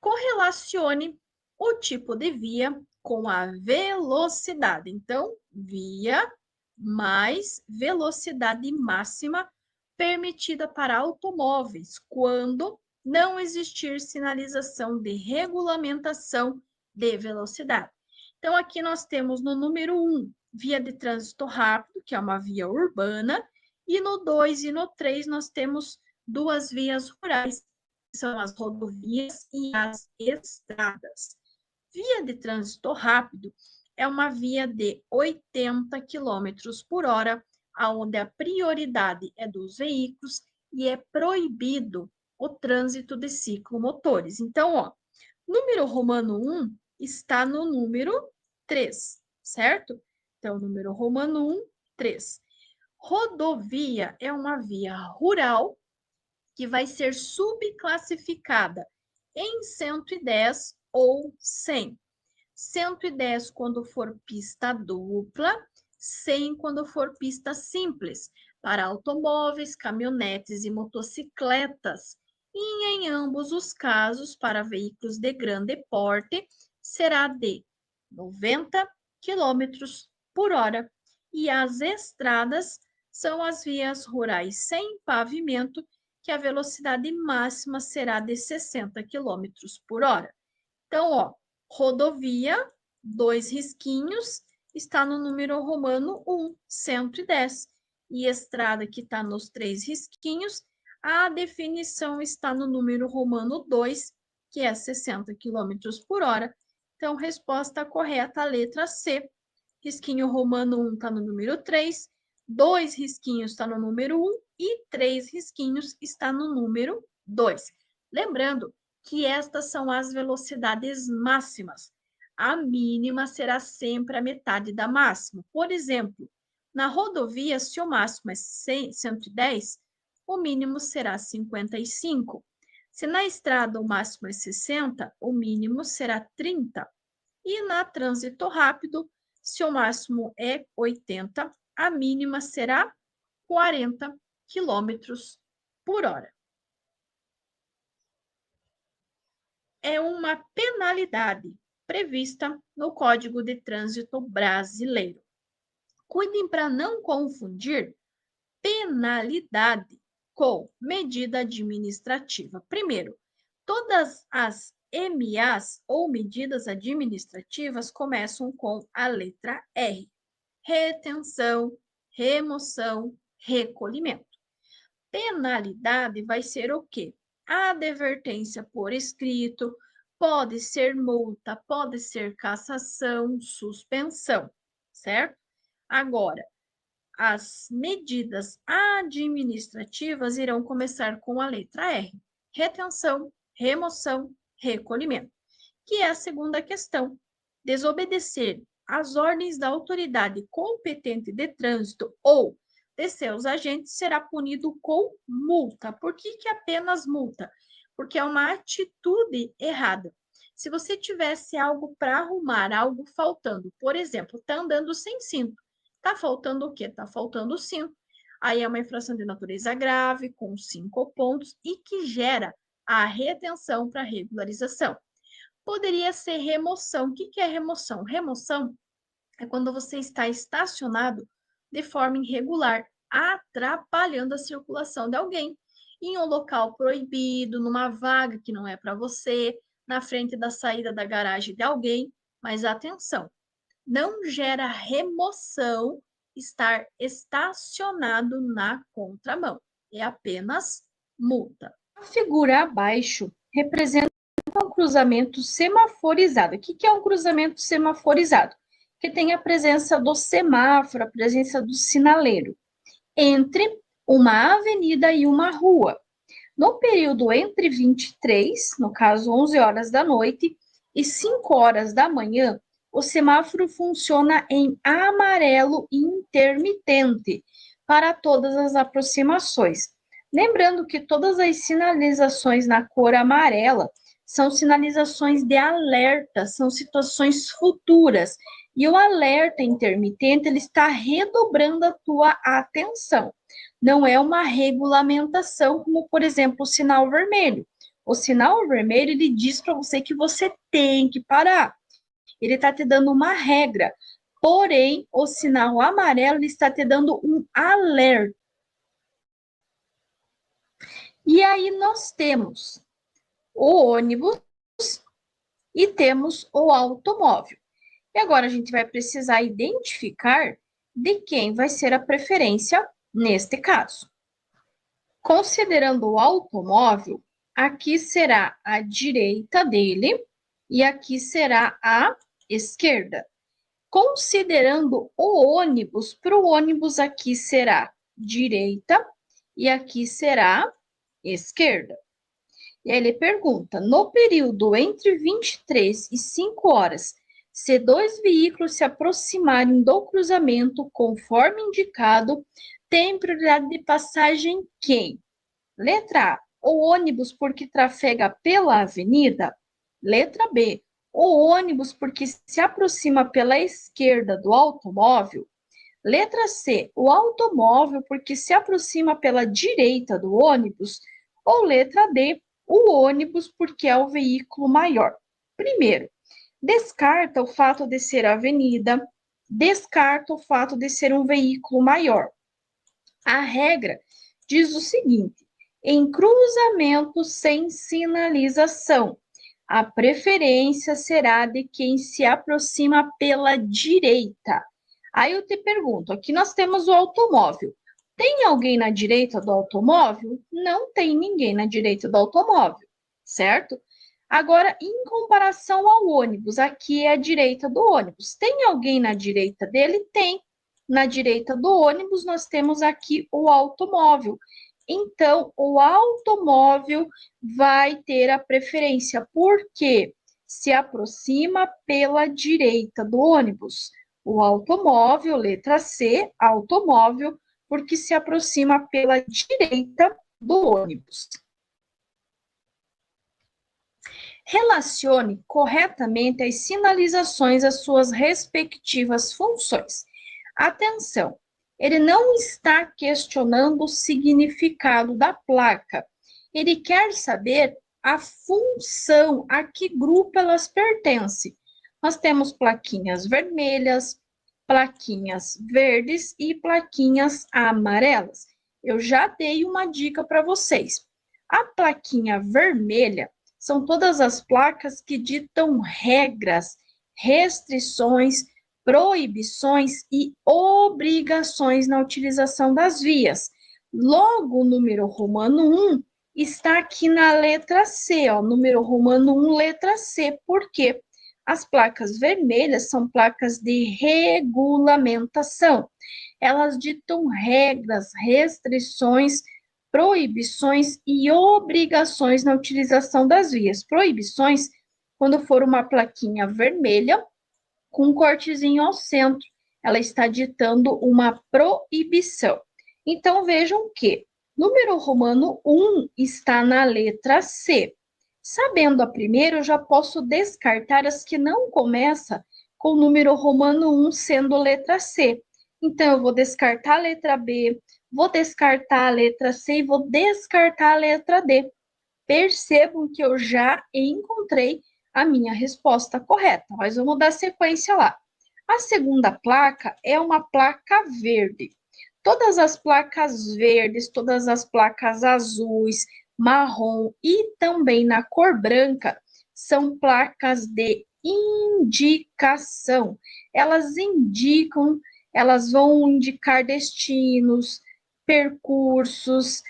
Correlacione o tipo de via com a velocidade. Então, via mais velocidade máxima permitida para automóveis, quando não existir sinalização de regulamentação de velocidade. Então, aqui nós temos no número 1, via de trânsito rápido, que é uma via urbana, e no 2 e no 3 nós temos duas vias rurais, que são as rodovias e as estradas. Via de trânsito rápido é uma via de 80 km por hora, onde a prioridade é dos veículos e é proibido o trânsito de ciclomotores. Então, ó, número romano 1 está no número 3, certo? Então, número romano 1, 3. Rodovia é uma via rural que vai ser subclassificada em 110 ou 100. 110 quando for pista dupla, 100 quando for pista simples, para automóveis, caminhonetes e motocicletas. E em ambos os casos, para veículos de grande porte, será de 90 km por hora. E as estradas são as vias rurais sem pavimento, que a velocidade máxima será de 60 km por hora. Então, ó, rodovia, 2 risquinhos, está no número romano 1, 110. E estrada, que está nos 3 risquinhos, a definição está no número romano 2, que é 60 km por hora. Então, resposta correta, a letra C. Risquinho romano 1 está no número 3, 2 risquinhos está no número 1 e 3 risquinhos está no número 2. Lembrando que estas são as velocidades máximas. A mínima será sempre a metade da máxima. Por exemplo, na rodovia, se o máximo é 110, o mínimo será 55. Se na estrada o máximo é 60, o mínimo será 30. E na trânsito rápido, se o máximo é 80, a mínima será 40 quilômetros por hora. É uma penalidade prevista no Código de Trânsito Brasileiro. Cuidem para não confundir penalidade com medida administrativa. Primeiro, todas as MAs ou medidas administrativas começam com a letra R. Retenção, remoção, recolhimento. Penalidade vai ser o quê? A advertência por escrito, pode ser multa, pode ser cassação, suspensão, certo? Agora, as medidas administrativas irão começar com a letra R. Retenção, remoção, recolhimento. Que é a segunda questão. Desobedecer às ordens da autoridade competente de trânsito ou de seus agentes será punido com multa. Por que apenas multa? Porque é uma atitude errada. Se você tivesse algo para arrumar, algo faltando, por exemplo, está andando sem cinto, está faltando o quê? Está faltando o cinto. Aí é uma infração de natureza grave, com 5 pontos, e que gera a retenção para regularização. Poderia ser remoção. O que é remoção? Remoção é quando você está estacionado de forma irregular, atrapalhando a circulação de alguém em um local proibido, numa vaga que não é para você, na frente da saída da garagem de alguém. Mas atenção, não gera remoção estar estacionado na contramão. É apenas multa. A figura abaixo representa um cruzamento semaforizado. O que é um cruzamento semaforizado? Que tem a presença do semáforo, a presença do sinaleiro, entre uma avenida e uma rua. No período entre 23, no caso 11 horas da noite, e 5 horas da manhã, o semáforo funciona em amarelo intermitente para todas as aproximações. Lembrando que todas as sinalizações na cor amarela são sinalizações de alerta, são situações futuras. E o alerta intermitente, ele está redobrando a tua atenção. Não é uma regulamentação, como, por exemplo, o sinal vermelho. O sinal vermelho, ele diz para você que você tem que parar. Ele está te dando uma regra. Porém, o sinal amarelo, ele está te dando um alerta. E aí nós temos o ônibus e temos o automóvel. E agora a gente vai precisar identificar de quem vai ser a preferência neste caso. Considerando o automóvel, aqui será a direita dele e aqui será a esquerda. Considerando o ônibus, para o ônibus aqui será direita e aqui será esquerda. E aí ele pergunta, no período entre 23 e 5 horas, se 2 veículos se aproximarem do cruzamento conforme indicado, tem prioridade de passagem quem? Letra A, o ônibus porque trafega pela avenida. Letra B, o ônibus porque se aproxima pela esquerda do automóvel. Letra C, o automóvel porque se aproxima pela direita do ônibus. Ou letra D, o ônibus porque é o veículo maior. Primeiro, descarta o fato de ser avenida, descarta o fato de ser um veículo maior. A regra diz o seguinte, em cruzamento sem sinalização, a preferência será de quem se aproxima pela direita. Aí eu te pergunto, aqui nós temos o automóvel. Tem alguém na direita do automóvel? Não tem ninguém na direita do automóvel, certo? Agora, em comparação ao ônibus, aqui é a direita do ônibus. Tem alguém na direita dele? Tem. Na direita do ônibus, nós temos aqui o automóvel. Então, o automóvel vai ter a preferência, porque se aproxima pela direita do ônibus. O automóvel, letra C, automóvel, porque se aproxima pela direita do ônibus. Relacione corretamente as sinalizações às suas respectivas funções. Atenção, ele não está questionando o significado da placa. Ele quer saber a função, a que grupo elas pertencem. Nós temos plaquinhas vermelhas, plaquinhas verdes e plaquinhas amarelas. Eu já dei uma dica para vocês. A plaquinha vermelha são todas as placas que ditam regras, restrições, proibições e obrigações na utilização das vias. Logo, o número romano 1 está aqui na letra C, ó, número romano 1, letra C. Por quê? As placas vermelhas são placas de regulamentação. Elas ditam regras, restrições, proibições e obrigações na utilização das vias. Proibições, quando for uma plaquinha vermelha, com um cortezinho ao centro, ela está ditando uma proibição. Então, vejam que número romano 1 está na letra C. Sabendo a primeira, eu já posso descartar as que não começam com o número romano 1 sendo letra C. Então, eu vou descartar a letra B, vou descartar a letra C e vou descartar a letra D. Percebam que eu já encontrei a minha resposta correta, mas vamos dar sequência lá. A segunda placa é uma placa verde. Todas as placas verdes, todas as placas azuis, marrom e também na cor branca são placas de indicação. Elas indicam, elas vão indicar destinos, percursos,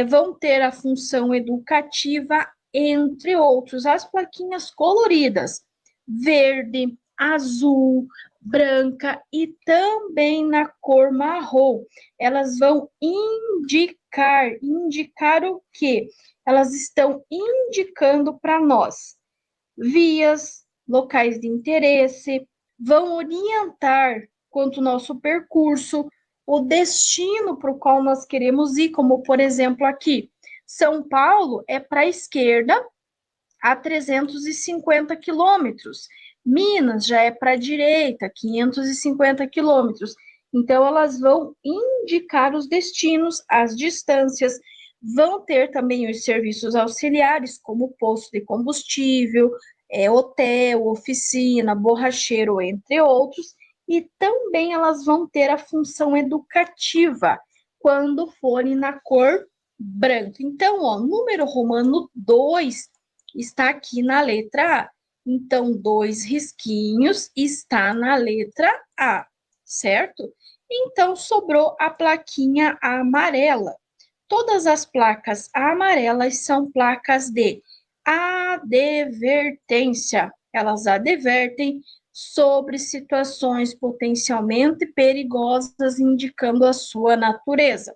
vão ter a função educativa, entre outros. As plaquinhas coloridas, verde, azul, branca e também na cor marrom, elas vão indicar o quê? Elas estão indicando para nós vias, locais de interesse, vão orientar quanto ao nosso percurso, o destino para o qual nós queremos ir, como por exemplo aqui, São Paulo é para a esquerda a 350 quilômetros, Minas já é para a direita, 550 quilômetros. Então, elas vão indicar os destinos, as distâncias, vão ter também os serviços auxiliares, como posto de combustível, hotel, oficina, borracheiro, entre outros, e também elas vão ter a função educativa, quando forem na cor branca. Então, ó, número romano 2 está aqui na letra A. Então, 2 risquinhos está na letra A, certo? Então, sobrou a plaquinha amarela. Todas as placas amarelas são placas de advertência. Elas advertem sobre situações potencialmente perigosas, indicando a sua natureza.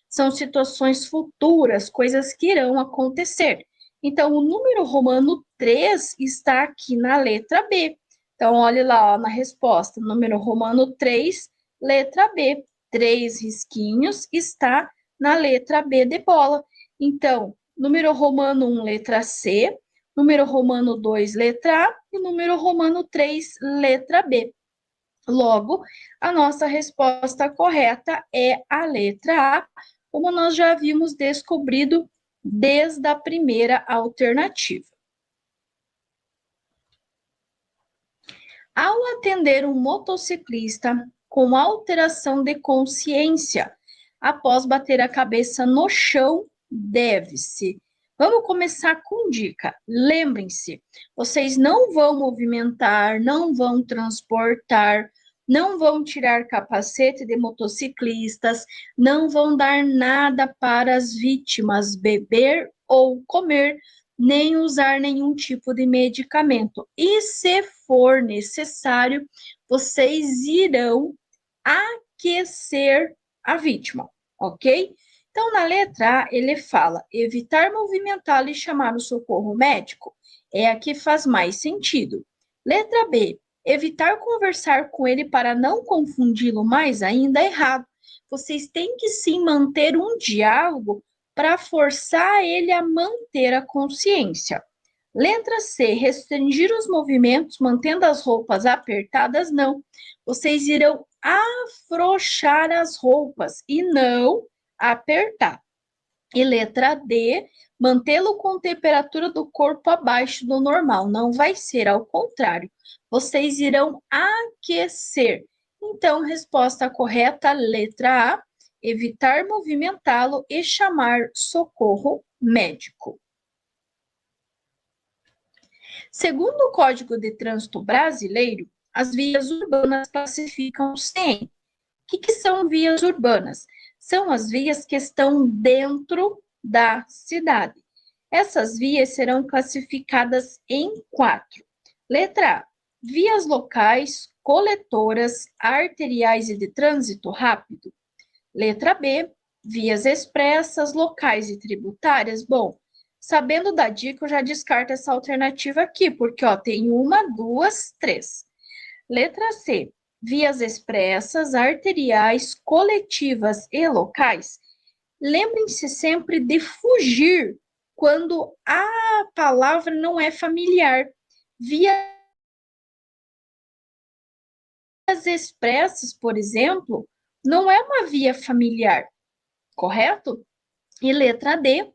São situações futuras, coisas que irão acontecer. Então, o número romano 3 está aqui na letra B. Então, olhe lá ó, na resposta, número romano 3, letra B. 3 risquinhos está na letra B de bola. Então, número romano 1, letra C, número romano 2, letra A, e número romano 3, letra B. Logo, a nossa resposta correta é a letra A, como nós já havíamos descobrido desde a primeira alternativa. Ao atender um motociclista com alteração de consciência, após bater a cabeça no chão, deve-se. Vamos começar com dica. Lembrem-se, vocês não vão movimentar, não vão transportar, não vão tirar capacete de motociclistas, não vão dar nada para as vítimas beber ou comer, nem usar nenhum tipo de medicamento. E se for necessário, vocês irão aquecer a vítima, ok? Então, na letra A, ele fala evitar movimentá-lo e chamar o socorro médico. É a que faz mais sentido. Letra B, evitar conversar com ele para não confundi-lo mais ainda é errado. vocês têm que sim manter um diálogo para forçar ele a manter a consciência. Letra C, restringir os movimentos mantendo as roupas apertadas, não. Vocês irão afrouxar as roupas e não apertar. E letra D, mantê-lo com temperatura do corpo abaixo do normal. Não vai ser, ao contrário. Vocês irão aquecer. Então, resposta correta, letra A, evitar movimentá-lo e chamar socorro médico. Segundo o Código de Trânsito Brasileiro, as vias urbanas classificam-se em... O que são vias urbanas? São as vias que estão dentro da cidade. Essas vias serão classificadas em 4. Letra A, vias locais, coletoras, arteriais e de trânsito rápido. Letra B, vias expressas, locais e tributárias. Bom, sabendo da dica, eu já descarto essa alternativa aqui, porque ó, tem 1, 2, 3. Letra C, vias expressas, arteriais, coletivas e locais. Lembrem-se sempre de fugir quando a palavra não é familiar. Vias expressas, por exemplo, não é uma via familiar, correto? E letra D,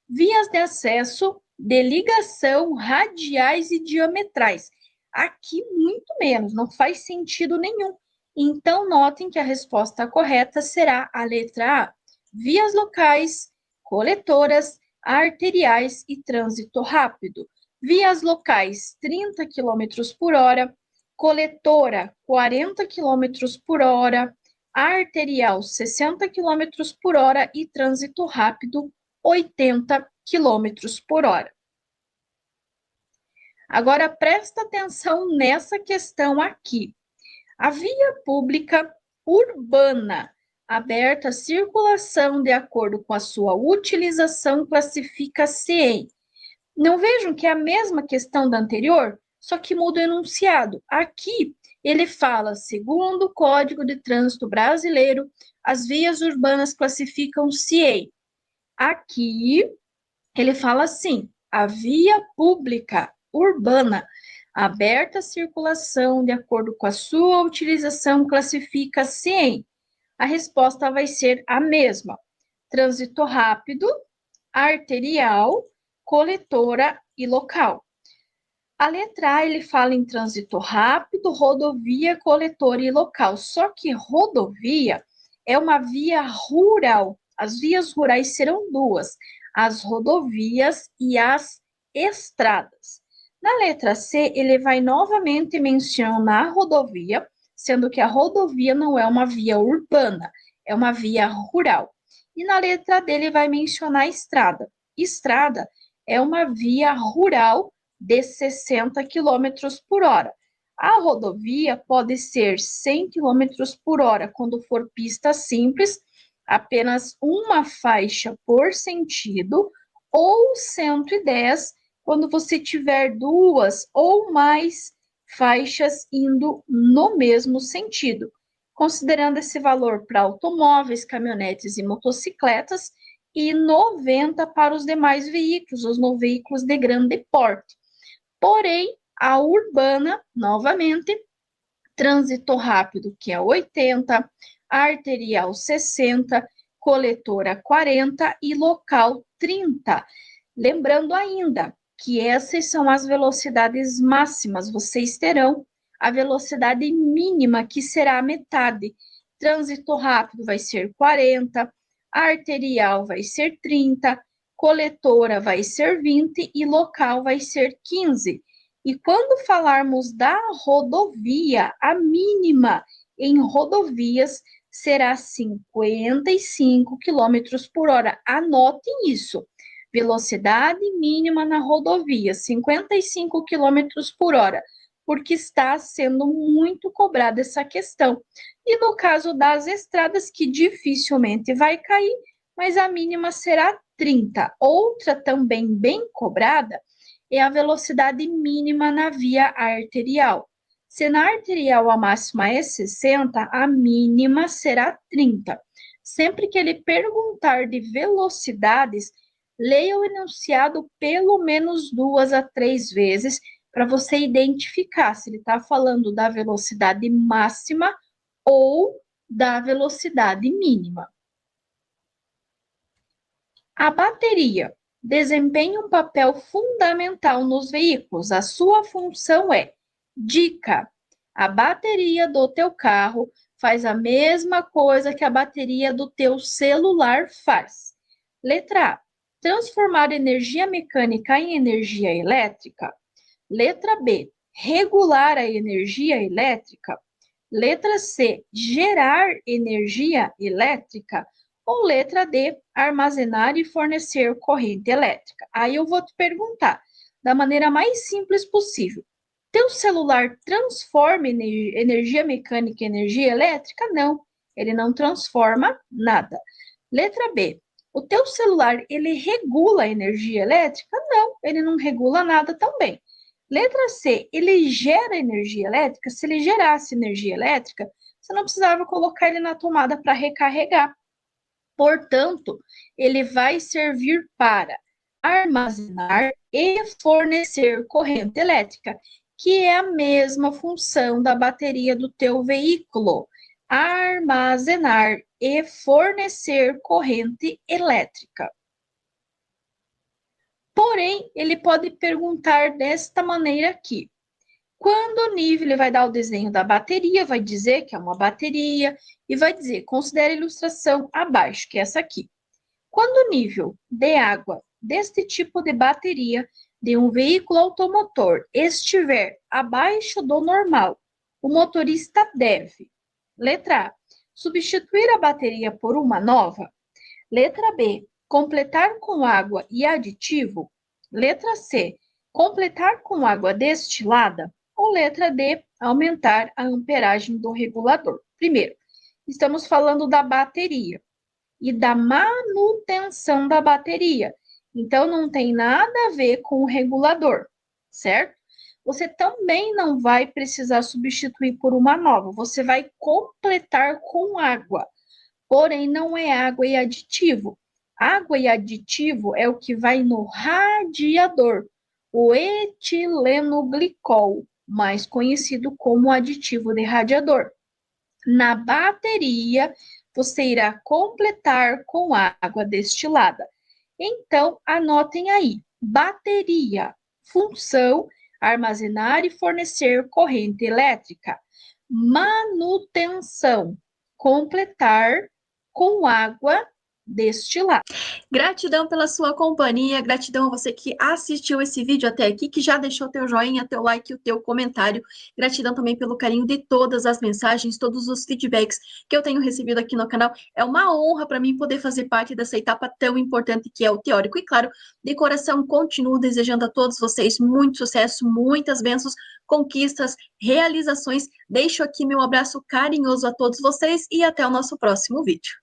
vias de acesso, de ligação, radiais e diametrais. Aqui, muito menos, não faz sentido nenhum. Então, notem que a resposta correta será a letra A, vias locais, coletoras, arteriais e trânsito rápido. Vias locais, 30 km por hora, coletora, 40 km por hora, arterial, 60 km por hora e trânsito rápido, 80 km por hora. Agora, presta atenção nessa questão aqui. A via pública urbana, aberta à circulação de acordo com a sua utilização, classifica-se em... Não vejam que é a mesma questão da anterior, só que muda o enunciado. Aqui, ele fala, segundo o Código de Trânsito Brasileiro, as vias urbanas classificam-se em... Aqui, ele fala assim, a via pública urbana, aberta à circulação de acordo com a sua utilização, classifica-se em... A resposta vai ser a mesma. Trânsito rápido, arterial, coletora e local. A letra A, ele fala em trânsito rápido, rodovia, coletora e local. Só que rodovia é uma via rural. As vias rurais serão duas, as rodovias e as estradas. Na letra C, ele vai novamente mencionar a rodovia, sendo que a rodovia não é uma via urbana, é uma via rural. E na letra D, ele vai mencionar a estrada. Estrada é uma via rural de 60 km por hora. A rodovia pode ser 100 km por hora quando for pista simples, apenas uma faixa por sentido, ou 110 quando você tiver duas ou mais faixas indo no mesmo sentido. Considerando esse valor para automóveis, caminhonetes e motocicletas, e 90 para os demais veículos, os veículos de grande porte. Porém, a urbana, novamente, trânsito rápido, que é 80, arterial 60, coletora 40 e local 30. Lembrando ainda que essas são as velocidades máximas, vocês terão a velocidade mínima, que será a metade. Trânsito rápido vai ser 40, arterial vai ser 30, coletora vai ser 20 e local vai ser 15. E quando falarmos da rodovia, a mínima em rodovias será 55 km por hora. Anotem isso. Velocidade mínima na rodovia, 55 km por hora, porque está sendo muito cobrada essa questão. E no caso das estradas, que dificilmente vai cair, mas a mínima será 30. Outra também bem cobrada é a velocidade mínima na via arterial. Se na arterial a máxima é 60, a mínima será 30. Sempre que ele perguntar de velocidades, leia o enunciado pelo menos 2 a 3 vezes para você identificar se ele está falando da velocidade máxima ou da velocidade mínima. A bateria desempenha um papel fundamental nos veículos. A sua função é: dica, a bateria do teu carro faz a mesma coisa que a bateria do teu celular faz. Letra A, transformar energia mecânica em energia elétrica. Letra B, regular a energia elétrica. Letra C, gerar energia elétrica. Ou letra D, armazenar e fornecer corrente elétrica. Aí eu vou te perguntar, da maneira mais simples possível, teu celular transforma energia mecânica em energia elétrica? Não, ele não transforma nada. Letra B, o teu celular, ele regula a energia elétrica? Não, ele não regula nada também. Letra C, ele gera energia elétrica? Se ele gerasse energia elétrica, você não precisava colocar ele na tomada para recarregar. Portanto, ele vai servir para armazenar e fornecer corrente elétrica, que é a mesma função da bateria do teu veículo. Armazenar e fornecer corrente elétrica. Porém, ele pode perguntar desta maneira aqui. Quando o nível ele vai dar o desenho da bateria, vai dizer que é uma bateria e vai dizer, considere a ilustração abaixo, que é essa aqui. Quando o nível de água deste tipo de bateria de um veículo automotor estiver abaixo do normal, o motorista deve, letra A, substituir a bateria por uma nova. Letra B, completar com água e aditivo. Letra C, completar com água destilada. Ou letra D, aumentar a amperagem do regulador. Primeiro, estamos falando da bateria e da manutenção da bateria. Então, não tem nada a ver com o regulador, certo? Você também não vai precisar substituir por uma nova, você vai completar com água. Porém, não é água e aditivo. Água e aditivo é o que vai no radiador, o etilenoglicol, mais conhecido como aditivo de radiador. Na bateria, você irá completar com água destilada. Então, anotem aí: bateria, função, armazenar e fornecer corrente elétrica. Manutenção, completar com água destilada. Gratidão pela sua companhia, gratidão a você que assistiu esse vídeo até aqui, que já deixou teu joinha, teu like e o teu comentário. Gratidão também pelo carinho de todas as mensagens, todos os feedbacks que eu tenho recebido aqui no canal. É uma honra para mim poder fazer parte dessa etapa tão importante que é o teórico. E claro, de coração, continuo desejando a todos vocês muito sucesso, muitas bênçãos, conquistas, realizações. Deixo aqui meu abraço carinhoso a todos vocês e até o nosso próximo vídeo.